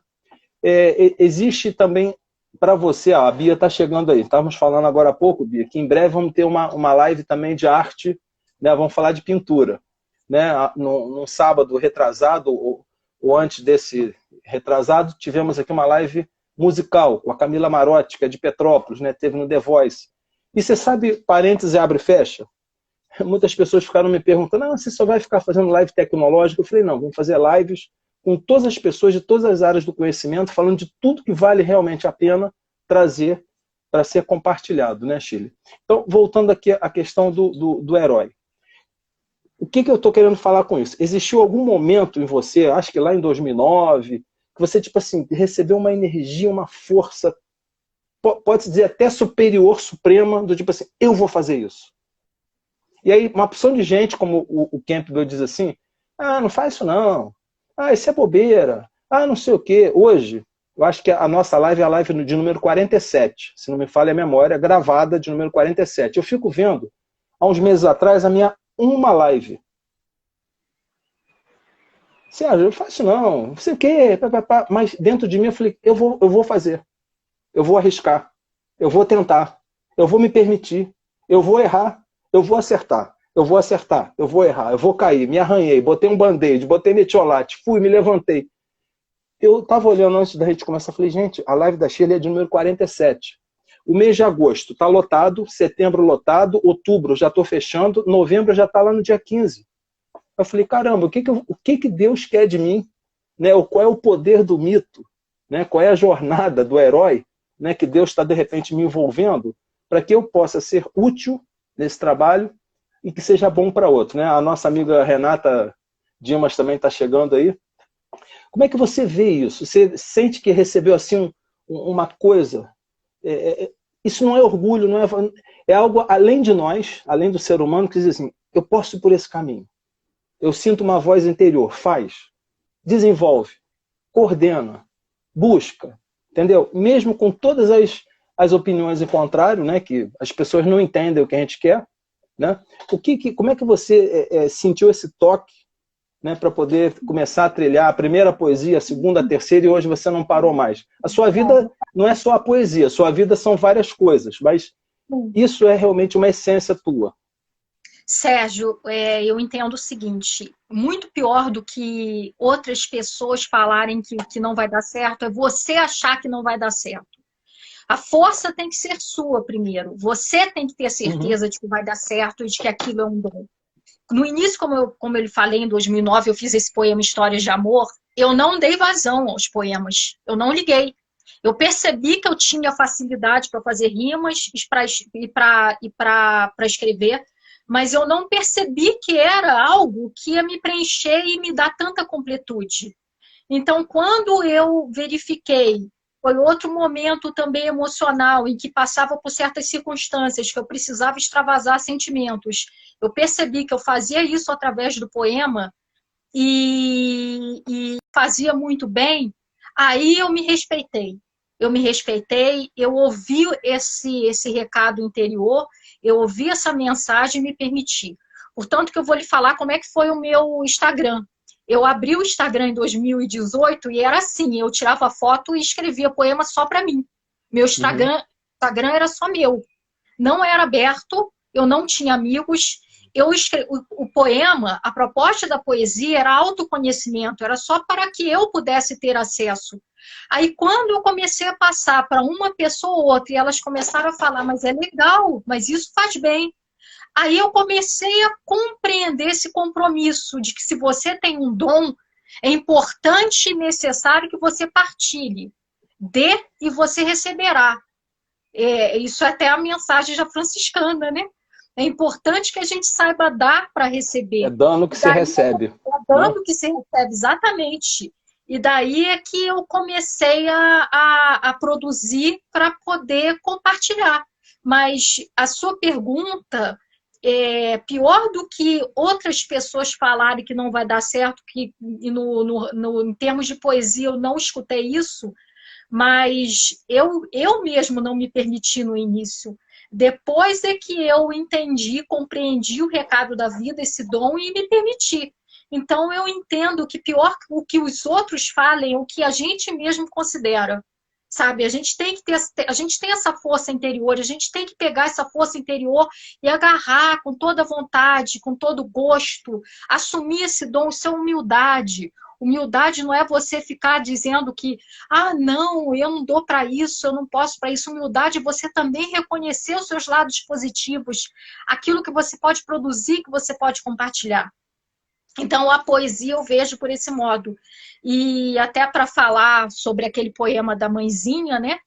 Existe também para você, a Bia está chegando aí, estávamos falando agora há pouco, Bia, que em breve vamos ter uma live também de arte, né? Vamos falar de pintura, né? No sábado retrasado, ou antes desse retrasado, tivemos aqui uma live musical com a Camila Marotti, que é de Petrópolis, né? Teve no The Voice. E você sabe, parênteses abre e fecha, muitas pessoas ficaram me perguntando, você só vai ficar fazendo live tecnológica? Eu falei, não, vamos fazer lives com todas as pessoas de todas as áreas do conhecimento, falando de tudo que vale realmente a pena trazer para ser compartilhado, né, Shirley? Então, voltando aqui à questão do herói. O que eu estou querendo falar com isso? Existiu algum momento em você, acho que lá em 2009, que você, tipo assim, recebeu uma energia, uma força, pode-se dizer até superior, suprema, do tipo assim, eu vou fazer isso. E aí uma opção de gente, como o Campbell diz assim, ah, não faz isso não, ah, isso é bobeira, ah, não sei o quê. Hoje, eu acho que a nossa live é a live de número 47, se não me falha a memória, gravada de número 47. Eu fico vendo, há uns meses atrás, a minha uma live. Sérgio, eu faço não sei o quê, mas dentro de mim eu falei, eu vou fazer, eu vou arriscar, eu vou tentar, eu vou me permitir, eu vou errar, eu vou acertar, eu vou acertar, eu vou errar, eu vou cair, me arranhei, botei um band-aid, botei metiolate, fui, me levantei. Eu estava olhando antes da gente começar, falei, gente, a live da Shirley é de número 47. O mês de agosto está lotado, setembro lotado, outubro já estou fechando, novembro já está lá no dia 15. Eu falei, caramba, o que Deus quer de mim? Né? Qual é o poder do mito? Né? Qual é a jornada do herói, né? Que Deus está, de repente, me envolvendo para que eu possa ser útil nesse trabalho e que seja bom para outro. Né? A nossa amiga Renata Dimas também está chegando aí. Como é que você vê isso? Você sente que recebeu assim uma coisa? Isso não é orgulho, não é algo além de nós, além do ser humano, que diz assim, eu posso ir por esse caminho. Eu sinto uma voz interior, faz, desenvolve, coordena, busca, entendeu? Mesmo com todas as opiniões em contrário, né, que as pessoas não entendem o que a gente quer, né? Como é que você sentiu esse toque, né, para poder começar a trilhar a primeira poesia, a segunda, a terceira, e hoje você não parou mais? A sua vida não é só a poesia, a sua vida são várias coisas, mas isso é realmente uma essência tua. Sérgio, eu entendo o seguinte, muito pior do que outras pessoas falarem que não vai dar certo, é você achar que não vai dar certo. A força tem que ser sua primeiro. Você tem que ter certeza de que vai dar certo e de que aquilo é um dom. No início, como eu falei, em 2009, eu fiz esse poema Histórias de Amor, eu não dei vazão aos poemas, eu não liguei. Eu percebi que eu tinha facilidade para fazer rimas e para escrever, mas eu não percebi que era algo que ia me preencher e me dar tanta completude. Então, quando eu verifiquei, foi outro momento também emocional, em que passava por certas circunstâncias, que eu precisava extravasar sentimentos. Eu percebi que eu fazia isso através do poema e fazia muito bem, aí eu me respeitei. Eu ouvi esse recado interior, eu ouvi essa mensagem e me permiti. Portanto, que eu vou lhe falar como é que foi o meu Instagram. Eu abri o Instagram em 2018 e era assim, eu tirava foto e escrevia poema só para mim. Meu Instagram era só meu. Não era aberto, eu não tinha amigos. O poema, a proposta da poesia era autoconhecimento, era só para que eu pudesse ter acesso. Aí, quando eu comecei a passar para uma pessoa ou outra, e elas começaram a falar, mas é legal, mas isso faz bem. Aí eu comecei a compreender esse compromisso de que se você tem um dom, é importante e necessário que você partilhe. Dê e você receberá. Isso é até a mensagem já franciscana, né? É importante que a gente saiba dar para receber. É dando que se recebe. É dando que se recebe, exatamente. E daí é que eu comecei a produzir para poder compartilhar. Mas a sua pergunta é pior do que outras pessoas falarem que não vai dar certo, que em termos de poesia eu não escutei isso, mas eu mesmo não me permiti no início. Depois é que eu entendi, compreendi o recado da vida, esse dom, e me permiti. Então eu entendo que pior o que os outros falem, o que a gente mesmo considera. Sabe, a gente tem essa força interior, a gente tem que pegar essa força interior e agarrar com toda vontade, com todo gosto, assumir esse dom, isso é humildade. Humildade não é você ficar dizendo que, não, eu não dou para isso, eu não posso para isso. Humildade é você também reconhecer os seus lados positivos, aquilo que você pode produzir, que você pode compartilhar. Então, a poesia eu vejo por esse modo. E até para falar sobre aquele poema da mãezinha, né?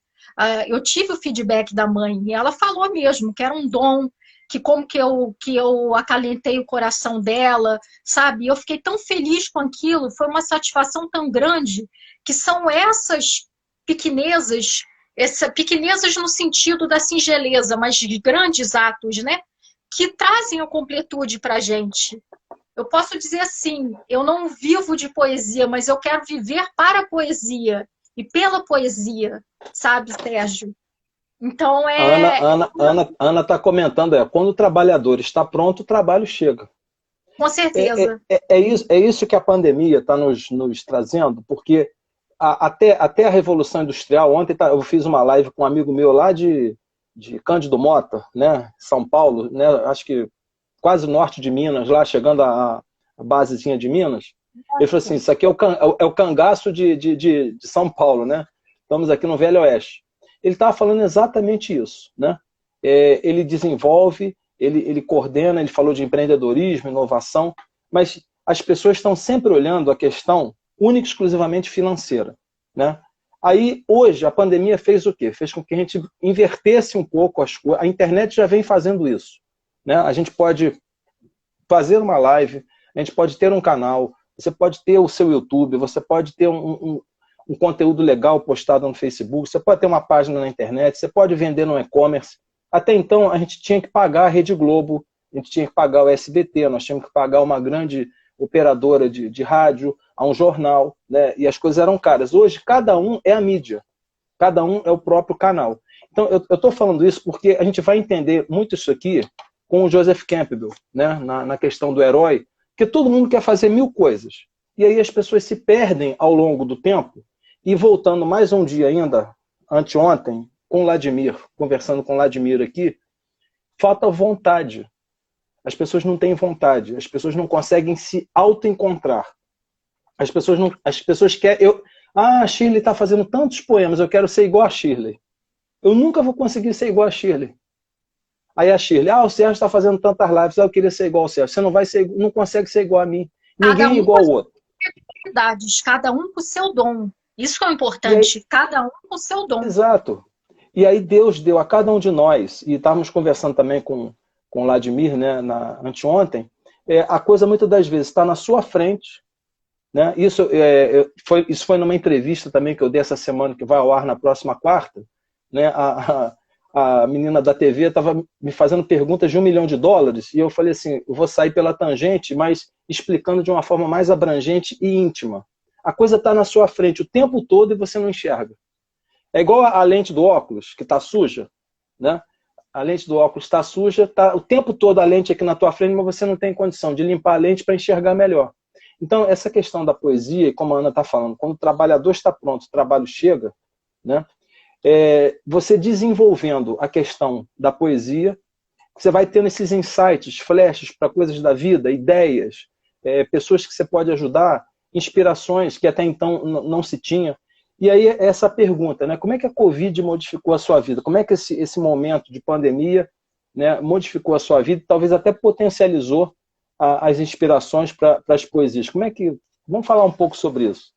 Eu tive o feedback da mãe, e ela falou mesmo que era um dom, que como que eu acalentei o coração dela, sabe? Eu fiquei tão feliz com aquilo, foi uma satisfação tão grande, que são essas pequenezas no sentido da singeleza, mas de grandes atos, né? que trazem a completude para a gente. Eu posso dizer assim, eu não vivo de poesia, mas eu quero viver para a poesia e pela poesia, sabe, Sérgio? Então Ana está comentando, quando o trabalhador está pronto, o trabalho chega. Com certeza. É isso que a pandemia está nos trazendo, porque até a Revolução Industrial, ontem eu fiz uma live com um amigo meu lá de Cândido Mota, né, São Paulo, né, acho que quase norte de Minas, lá chegando à basezinha de Minas. Ele falou assim, isso aqui é o cangaço de São Paulo, né? Estamos aqui no Velho Oeste. Ele estava falando exatamente isso, né? Ele desenvolve, ele coordena, ele falou de empreendedorismo, inovação, mas as pessoas estão sempre olhando a questão única e exclusivamente financeira, né? Aí, hoje, a pandemia fez o quê? Fez com que a gente invertesse um pouco as coisas. A internet já vem fazendo isso, né? A gente pode fazer uma live, a gente pode ter um canal, você pode ter o seu YouTube, você pode ter um conteúdo legal postado no Facebook, você pode ter uma página na internet, você pode vender no e-commerce. Até então, a gente tinha que pagar a Rede Globo, a gente tinha que pagar o SBT, nós tínhamos que pagar uma grande operadora de rádio, a um jornal, né? E as coisas eram caras. Hoje, cada um é a mídia, cada um é o próprio canal. Então, eu estou falando isso porque a gente vai entender muito isso aqui com o Joseph Campbell, né? na questão do herói, que todo mundo quer fazer 1000 coisas. E aí as pessoas se perdem ao longo do tempo, e voltando mais um dia ainda, anteontem, com o Vladimir, conversando com o Vladimir aqui, falta vontade. As pessoas não têm vontade, as pessoas não conseguem se auto-encontrar. As pessoas querem... a Shirley está fazendo tantos poemas, eu quero ser igual a Shirley. Eu nunca vou conseguir ser igual a Shirley. Aí a Shirley, o Sérgio está fazendo tantas lives, eu queria ser igual ao Sérgio. Você não consegue ser igual a mim. Ninguém é igual ao outro. Cada um com o seu dom. Isso que é o importante, aí, cada um com o seu dom. Exato. E aí Deus deu a cada um de nós, e estávamos conversando também com o Vladimir, né, anteontem, a coisa muitas das vezes está na sua frente, né? Isso foi numa entrevista também que eu dei essa semana, que vai ao ar na próxima quarta, né? A menina da TV estava me fazendo perguntas de $1 milhão, e eu falei assim, eu vou sair pela tangente, mas explicando de uma forma mais abrangente e íntima. A coisa está na sua frente o tempo todo e você não enxerga. É igual a lente do óculos, que está suja, né? A lente do óculos está suja, está o tempo todo a lente aqui na tua frente, mas você não tem condição de limpar a lente para enxergar melhor. Então, essa questão da poesia, e como a Ana está falando, quando o trabalhador está pronto, o trabalho chega, né? Você desenvolvendo a questão da poesia, você vai tendo esses insights, flashes para coisas da vida, ideias, pessoas que você pode ajudar, inspirações que até então não se tinha. E aí essa pergunta, né? Como é que a Covid modificou a sua vida? Como é que esse momento de pandemia, né, modificou a sua vida? Talvez até potencializou as inspirações para as poesias. Como é que... Vamos falar um pouco sobre isso.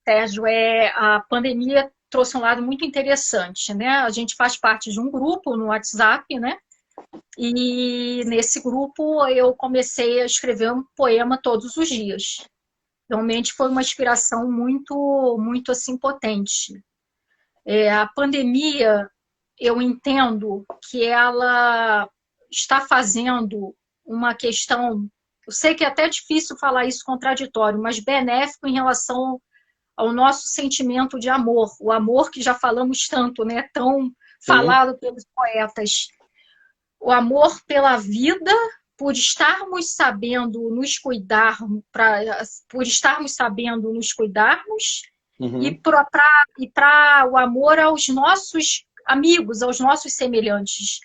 Sérgio, a pandemia trouxe um lado muito interessante, né? A gente faz parte de um grupo no WhatsApp, né? E nesse grupo eu comecei a escrever um poema todos os dias. Realmente foi uma inspiração muito, muito assim, potente. A pandemia, eu entendo que ela está fazendo uma questão, eu sei que é até difícil falar isso contraditório, mas benéfico em relação ao nosso sentimento de amor, o amor que já falamos tanto, né? Tão falado pelos poetas. O amor pela vida, por estarmos sabendo nos cuidar, por estarmos sabendo nos cuidarmos, e para o amor aos nossos amigos, aos nossos semelhantes.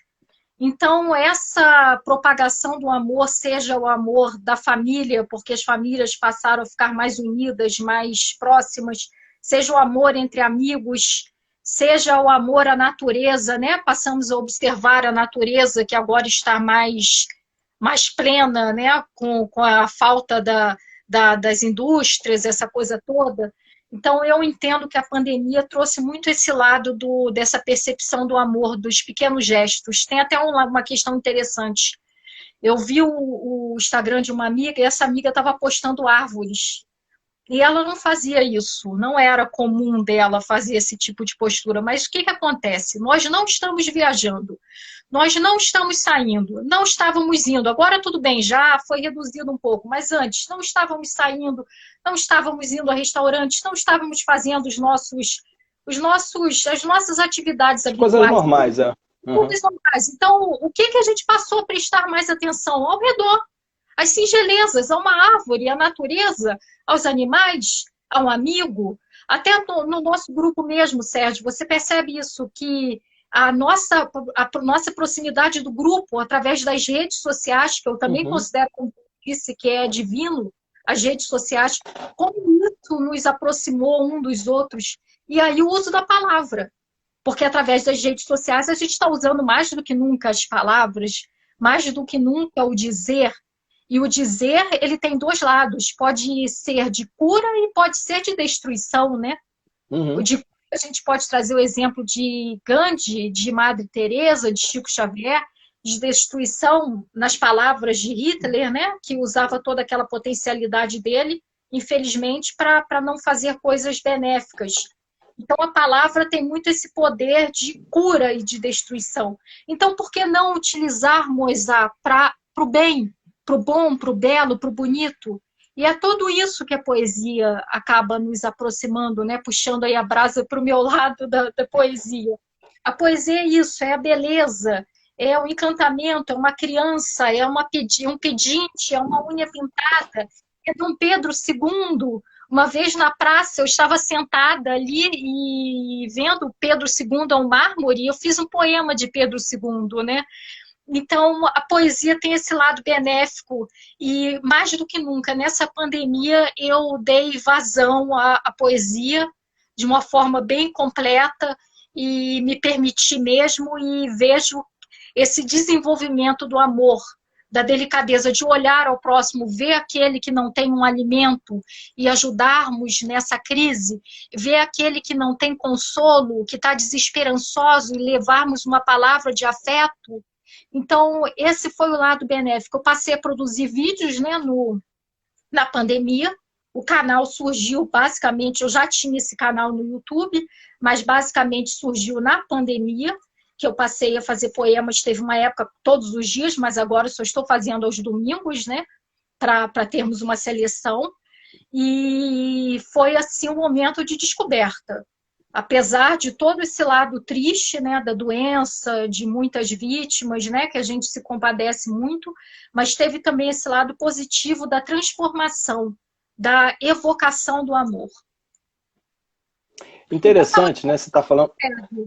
Então, essa propagação do amor, seja o amor da família, porque as famílias passaram a ficar mais unidas, mais próximas, seja o amor entre amigos, seja o amor à natureza, né? Passamos a observar a natureza, que agora está mais plena, né? Com a falta das indústrias, essa coisa toda. Então, eu entendo que a pandemia trouxe muito esse lado dessa percepção do amor, dos pequenos gestos. Tem até uma questão interessante. Eu vi o Instagram de uma amiga e essa amiga estava postando árvores. E ela não fazia isso, não era comum dela fazer esse tipo de postura. Mas o que acontece? Nós não estamos viajando. nós não estamos saindo, não estávamos indo. Agora tudo bem, já foi reduzido um pouco, mas antes não estávamos saindo, não estávamos indo a restaurantes, não estávamos fazendo as nossas atividades habituais. Coisas normais, é. Coisas normais. Então, o que a gente passou a prestar mais atenção? Ao redor. As singelezas, a uma árvore, a natureza, aos animais, a um amigo. Até no nosso grupo mesmo, Sérgio, você percebe isso, que a nossa proximidade do grupo, através das redes sociais, que eu também considero, como disse, que é divino, as redes sociais, como isso nos aproximou um dos outros. E aí o uso da palavra. Porque através das redes sociais a gente está usando mais do que nunca as palavras, mais do que nunca o dizer. E o dizer, ele tem dois lados. Pode ser de cura e pode ser de destruição, né? De cura, a gente pode trazer o exemplo de Gandhi, de Madre Teresa, de Chico Xavier, de destruição nas palavras de Hitler, né? Que usava toda aquela potencialidade dele, infelizmente, para não fazer coisas benéficas. Então, a palavra tem muito esse poder de cura e de destruição. Então, por que não utilizarmos para o bem, para o bom, para o belo, para o bonito? E é tudo isso que a poesia acaba nos aproximando, né? Puxando aí a brasa para o meu lado da poesia. A poesia é isso, é a beleza, é o encantamento, é uma criança, é um pedinte, é uma unha pintada, é Dom Pedro II. Uma vez na praça, eu estava sentada ali e vendo Pedro II ao mármore, e eu fiz um poema de Pedro II, né? Então, a poesia tem esse lado benéfico e, mais do que nunca, nessa pandemia, eu dei vazão à poesia de uma forma bem completa e me permiti mesmo, e vejo esse desenvolvimento do amor, da delicadeza de olhar ao próximo, ver aquele que não tem um alimento e ajudarmos nessa crise, ver aquele que não tem consolo, que está desesperançoso, e levarmos uma palavra de afeto. Então, esse foi o lado benéfico. Eu passei a produzir vídeos, né, na pandemia. O canal surgiu basicamente, eu já tinha esse canal no YouTube, mas basicamente surgiu na pandemia, que eu passei a fazer poemas, teve uma época todos os dias, mas agora eu só estou fazendo aos domingos, né, para termos uma seleção. E foi assim um momento de descoberta. Apesar de todo esse lado triste, né, da doença, de muitas vítimas, né, que a gente se compadece muito, mas teve também esse lado positivo da transformação, da evocação do amor. Interessante, né? Você está falando...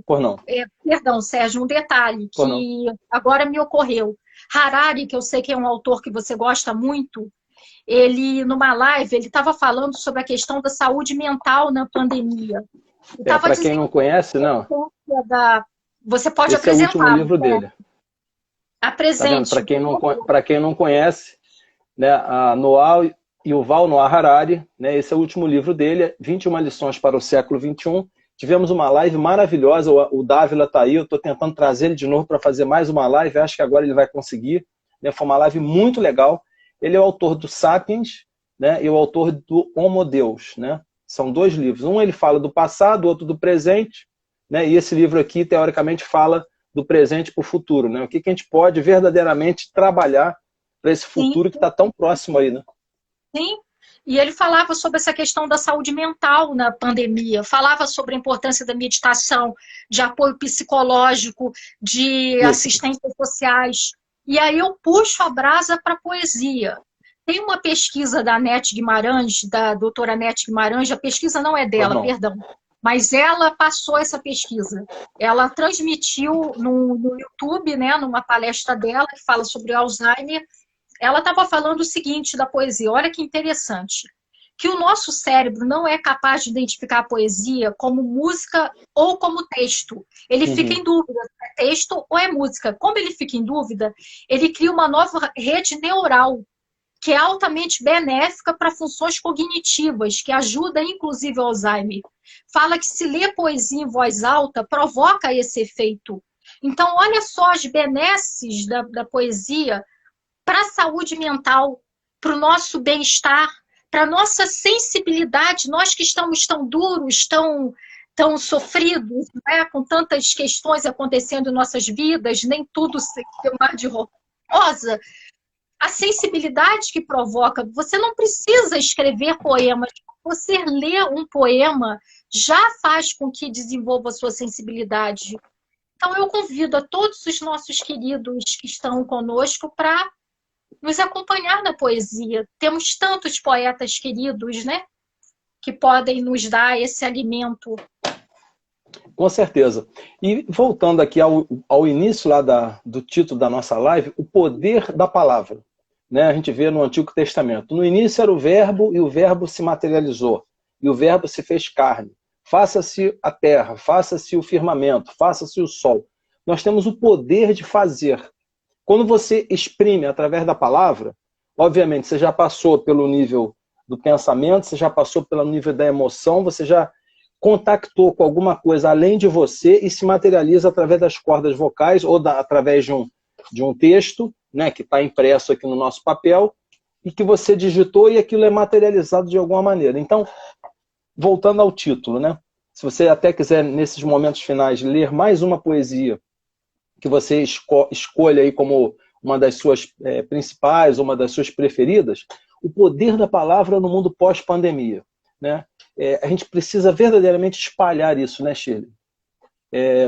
Por não. Perdão, Sérgio, um detalhe que agora me ocorreu. Harari, que eu sei que é um autor que você gosta muito, ele, numa live, ele estava falando sobre a questão da saúde mental na pandemia. Para quem não conhece, não. Você pode Esse apresentar. É o último livro dele. Apresente. Tá, para quem não conhece, né, a Yuval Noah Harari, né, esse é o último livro dele, 21 lições para o século XXI. Tivemos uma live maravilhosa, o Dávila está aí, eu estou tentando trazer ele de novo para fazer mais uma live, acho que agora ele vai conseguir. Né, foi uma live muito legal. Ele é o autor do Sapiens, né, e o autor do Homo Deus, né? São dois livros. Um ele fala do passado, o outro do presente, né? E esse livro aqui, teoricamente, fala do presente para o futuro, né? O que a gente pode verdadeiramente trabalhar para esse futuro que está tão próximo aí, né? Sim, e ele falava sobre essa questão da saúde mental na pandemia, falava sobre a importância da meditação, de apoio psicológico, de assistências sociais. E aí eu puxo a brasa para a poesia. Tem uma pesquisa da Anete Guimarães, da doutora Anete Guimarães, a pesquisa não é dela, perdão, mas ela passou essa pesquisa. Ela transmitiu no YouTube, né, numa palestra dela, que fala sobre Alzheimer. Ela estava falando o seguinte da poesia, olha que interessante, que o nosso cérebro não é capaz de identificar a poesia como música ou como texto. Ele fica em dúvida se é texto ou é música. Como ele fica em dúvida, ele cria uma nova rede neural, que é altamente benéfica para funções cognitivas, que ajuda inclusive o Alzheimer. Fala que se ler poesia em voz alta provoca esse efeito. Então, olha só as benesses da poesia para a saúde mental, para o nosso bem-estar, para a nossa sensibilidade, nós que estamos tão duros, tão tão sofridos, né? Com tantas questões acontecendo em nossas vidas, nem tudo ser mar de rosa, a sensibilidade que provoca. Você não precisa escrever poemas, você ler um poema já faz com que desenvolva a sua sensibilidade. Então eu convido a todos os nossos queridos que estão conosco para nos acompanhar na poesia. Temos tantos poetas queridos, né, que podem nos dar esse alimento. Com certeza. E voltando aqui ao início lá do título da nossa live, o poder da palavra. Né? A gente vê no Antigo Testamento. No início era o verbo e o verbo se materializou. E o verbo se fez carne. Faça-se a terra, faça-se o firmamento, faça-se o sol. Nós temos o poder de fazer. Quando você exprime através da palavra, obviamente você já passou pelo nível do pensamento, você já passou pelo nível da emoção, você já contactou com alguma coisa além de você e se materializa através das cordas vocais ou através de um texto, né, que está impresso aqui no nosso papel e que você digitou e aquilo é materializado de alguma maneira. Então, voltando ao título, né, se você até quiser, nesses momentos finais, ler mais uma poesia que você escolha aí como uma das suas principais, uma das suas preferidas, o poder da palavra no mundo pós-pandemia. Né? A gente precisa verdadeiramente espalhar isso, né, Shirley?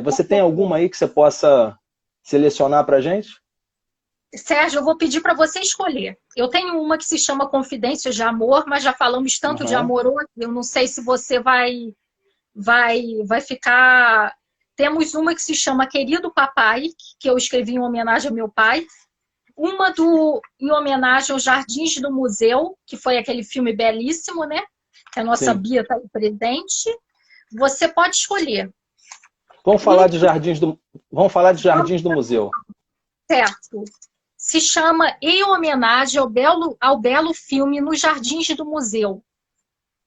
Você tem alguma aí que você possa selecionar para a gente? Sérgio, eu vou pedir para você escolher. Eu tenho uma que se chama Confidências de Amor, mas já falamos tanto de amor hoje, eu não sei se você vai ficar... Temos uma que se chama Querido Papai, que eu escrevi em homenagem ao meu pai. Uma em homenagem aos Jardins do Museu, que foi aquele filme belíssimo, né? Que a nossa Sim. Bia está aí presente. Você pode escolher. Vamos falar de Jardins do Museu. Certo. Se chama Em Homenagem ao belo filme Nos Jardins do Museu.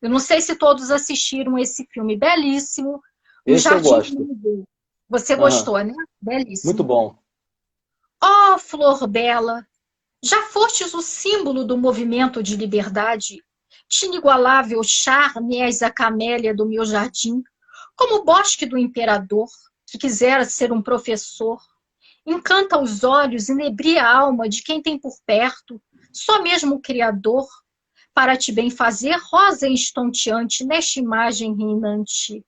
Eu não sei se todos assistiram esse filme belíssimo. Esse eu gosto. Você gostou, né? Belíssimo. Muito bom. Oh, flor bela, já fostes o símbolo do movimento de liberdade. De inigualável charme és a camélia do meu jardim, como o bosque do imperador, que quisera ser um professor. Encanta os olhos, inebria a alma de quem tem por perto, só mesmo o Criador, para te bem fazer, rosa estonteante nesta imagem reinante.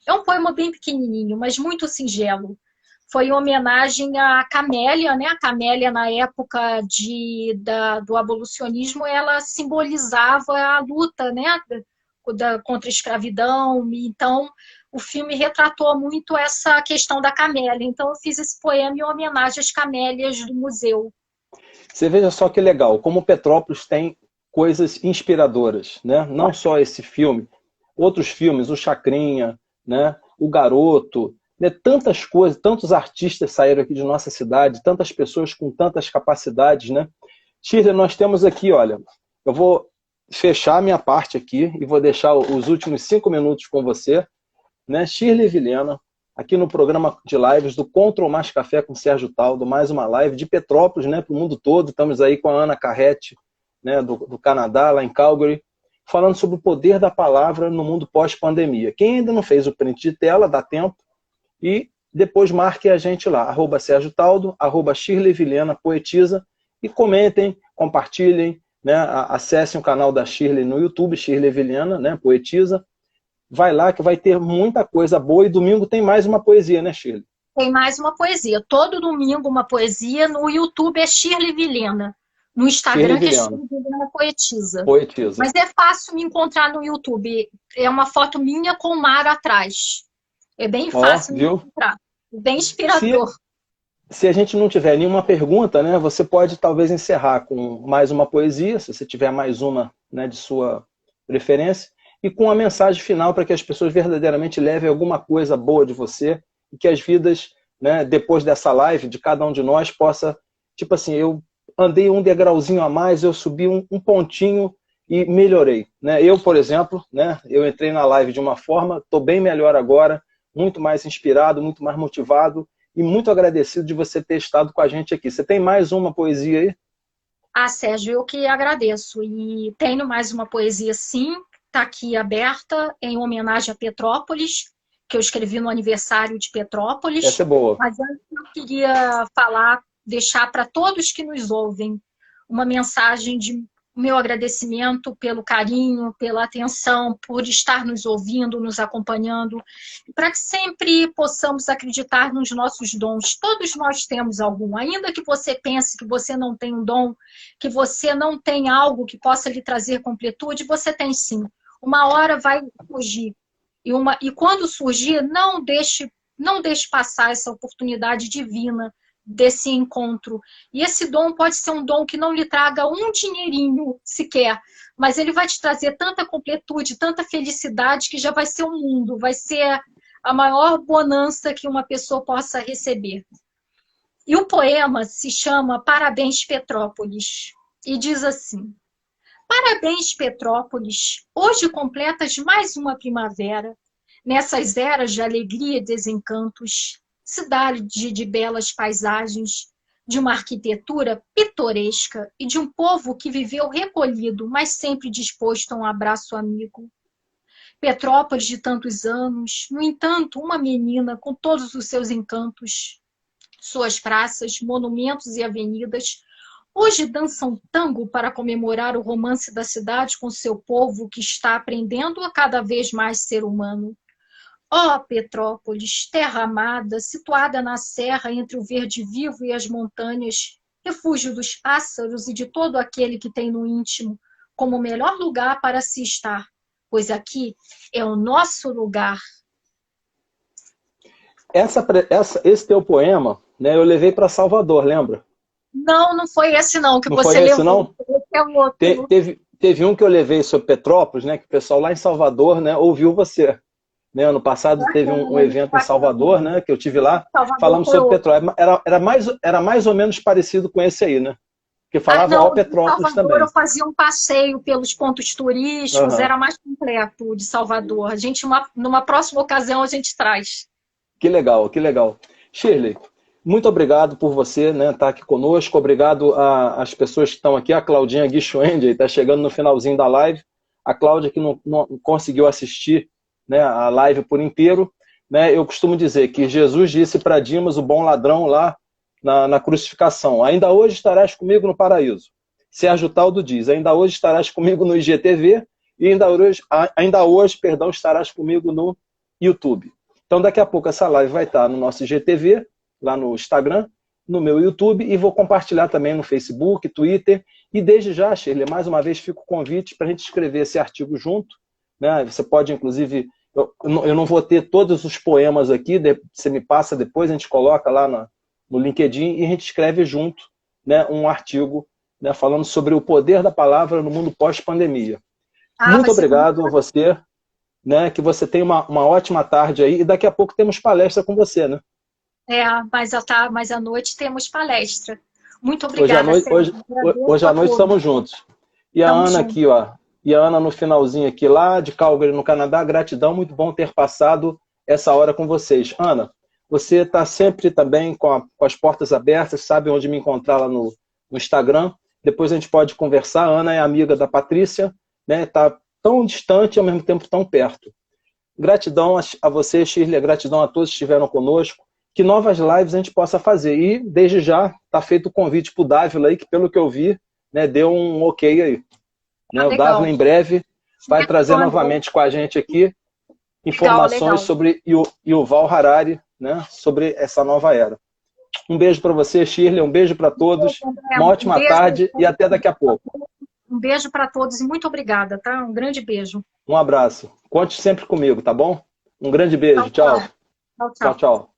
É um poema bem pequenininho, mas muito singelo. Foi em homenagem à Camélia, né? A Camélia, na época do abolicionismo, ela simbolizava a luta, né? Contra a escravidão. Então, o filme retratou muito essa questão da camélia. Então, eu fiz esse poema em homenagem às camélias do museu. Você veja só que legal, como Petrópolis tem coisas inspiradoras, né? Não só esse filme, outros filmes, o Chacrinha, né? O Garoto, né? Tantas coisas, tantos artistas saíram aqui de nossa cidade, tantas pessoas com tantas capacidades, né? Shirley, nós temos aqui, olha, eu vou fechar a minha parte aqui e vou deixar os últimos 5 minutos com você, né? Shirley Vilhena, aqui no programa de lives do Contra o Mais Café com Sérgio Taldo, mais uma live de Petrópolis, né, para o mundo todo. Estamos aí com a Ana Carrete, né, do Canadá, lá em Calgary, falando sobre o poder da palavra no mundo pós-pandemia. Quem ainda não fez o print de tela, dá tempo, e depois marque a gente lá, @Sérgio Taldo, @Shirley Vilhena, poetisa, e comentem, compartilhem, né, acessem o canal da Shirley no YouTube, Shirley Vilhena, né, poetisa. Vai lá que vai ter muita coisa boa, e domingo tem mais uma poesia, né, Shirley? Tem mais uma poesia. Todo domingo uma poesia. No YouTube é Shirley Vilhena. No Instagram que é Shirley Vilhena Poetisa. Mas é fácil me encontrar no YouTube. É uma foto minha com o mar atrás. É bem fácil me encontrar. Bem inspirador. Se a gente não tiver nenhuma pergunta, né, você pode talvez encerrar com mais uma poesia, se você tiver mais uma, né, de sua preferência, e com a mensagem final para que as pessoas verdadeiramente levem alguma coisa boa de você e que as vidas, né, depois dessa live, de cada um de nós possa, tipo assim, eu andei um degrauzinho a mais, eu subi um pontinho e melhorei. Né? Eu, por exemplo, né, eu entrei na live de uma forma, estou bem melhor agora, muito mais inspirado, muito mais motivado e muito agradecido de você ter estado com a gente aqui. Você tem mais uma poesia aí? Ah, Sérgio, eu que agradeço. E tenho mais uma poesia, sim. Está aqui aberta em homenagem a Petrópolis. que eu escrevi no aniversário de Petrópolis. Essa é boa. Mas antes eu queria deixar para todos que nos ouvem uma mensagem de meu agradecimento pelo carinho, pela atenção, por estar nos ouvindo, nos acompanhando, para que sempre possamos acreditar nos nossos dons. Todos nós temos algum, ainda que você pense que você não tem um dom, que você não tem algo que possa lhe trazer completude, você tem sim. Uma hora vai surgir. E quando surgir, não deixe passar essa oportunidade divina desse encontro. E esse dom pode ser um dom que não lhe traga um dinheirinho sequer, mas ele vai te trazer tanta completude, tanta felicidade, que já vai ser um mundo, vai ser a maior bonança que uma pessoa possa receber. E o poema se chama Parabéns, Petrópolis, e diz assim: Parabéns, Petrópolis, hoje completas mais uma primavera, nessas eras de alegria e desencantos, cidade de belas paisagens, de uma arquitetura pitoresca e de um povo que viveu recolhido, mas sempre disposto a um abraço amigo. Petrópolis de tantos anos, no entanto, uma menina com todos os seus encantos. Suas praças, monumentos e avenidas hoje dançam tango para comemorar o romance da cidade com seu povo que está aprendendo a cada vez mais ser humano. Ó Petrópolis, terra amada, situada na serra entre o verde vivo e as montanhas, refúgio dos pássaros e de todo aquele que tem no íntimo, como o melhor lugar para se estar, pois aqui é o nosso lugar. Esse teu poema, né, eu levei para Salvador, lembra? Não foi esse não, que não você foi esse, levou. não? Esse é o outro. Teve um que eu levei sobre Petrópolis, né, que o pessoal lá em Salvador, né, ouviu você. Né, ano passado teve um evento em Salvador, né, que eu tive lá, falamos sobre Petrópolis. Era mais ou menos parecido com esse aí, né? Que falava ao Petrópolis Salvador, também. Eu fazia um passeio pelos pontos turísticos, era mais completo de Salvador. A gente, numa próxima ocasião, a gente traz. Que legal, que legal. Shirley, muito obrigado por você, né, estar aqui conosco. Obrigado às pessoas que estão aqui. A Claudinha Guichoendi está chegando no finalzinho da live. A Cláudia que não conseguiu assistir, né, a live por inteiro. Né, eu costumo dizer que Jesus disse para Dimas, o bom ladrão, lá na crucificação: ainda hoje estarás comigo no paraíso. Sérgio Taldo diz: ainda hoje estarás comigo no IGTV e ainda hoje, estarás comigo no YouTube. Então daqui a pouco essa live vai estar no nosso IGTV, lá no Instagram, no meu YouTube, e vou compartilhar também no Facebook, Twitter. E desde já, Shirley, mais uma vez fica o convite para a gente escrever esse artigo junto. Né? Você pode, inclusive, eu não vou ter todos os poemas aqui, você me passa depois, a gente coloca lá no LinkedIn e a gente escreve junto, né, um artigo, né, falando sobre o poder da palavra no mundo pós-pandemia. Muito obrigado a você. Né, que você tenha uma ótima tarde aí, e daqui a pouco temos palestra com você, né? Mas à noite temos palestra. Muito obrigada, hoje à noite estamos juntos. E a Ana aqui, ó. E a Ana no finalzinho aqui, lá de Calgary, no Canadá. Gratidão, muito bom ter passado essa hora com vocês. Ana, você está sempre também com as portas abertas, sabe onde me encontrar lá no Instagram. Depois a gente pode conversar. A Ana é amiga da Patrícia, né? Tá tão distante e ao mesmo tempo tão perto. Gratidão a você, Shirley, gratidão a todos que estiveram conosco, que novas lives a gente possa fazer. E, desde já, está feito o convite para o Dávila aí, que pelo que eu vi, né, deu um ok aí. Né, o Dávila, em breve, vai trazer novamente com a gente aqui informações sobre Yuval Harari, né, sobre essa nova era. Um beijo para você, Shirley, um beijo para todos, uma ótima tarde e até daqui a pouco. Um beijo para todos e muito obrigada, tá? Um grande beijo. Um abraço. Conte sempre comigo, tá bom? Um grande beijo. Tchau. Tchau.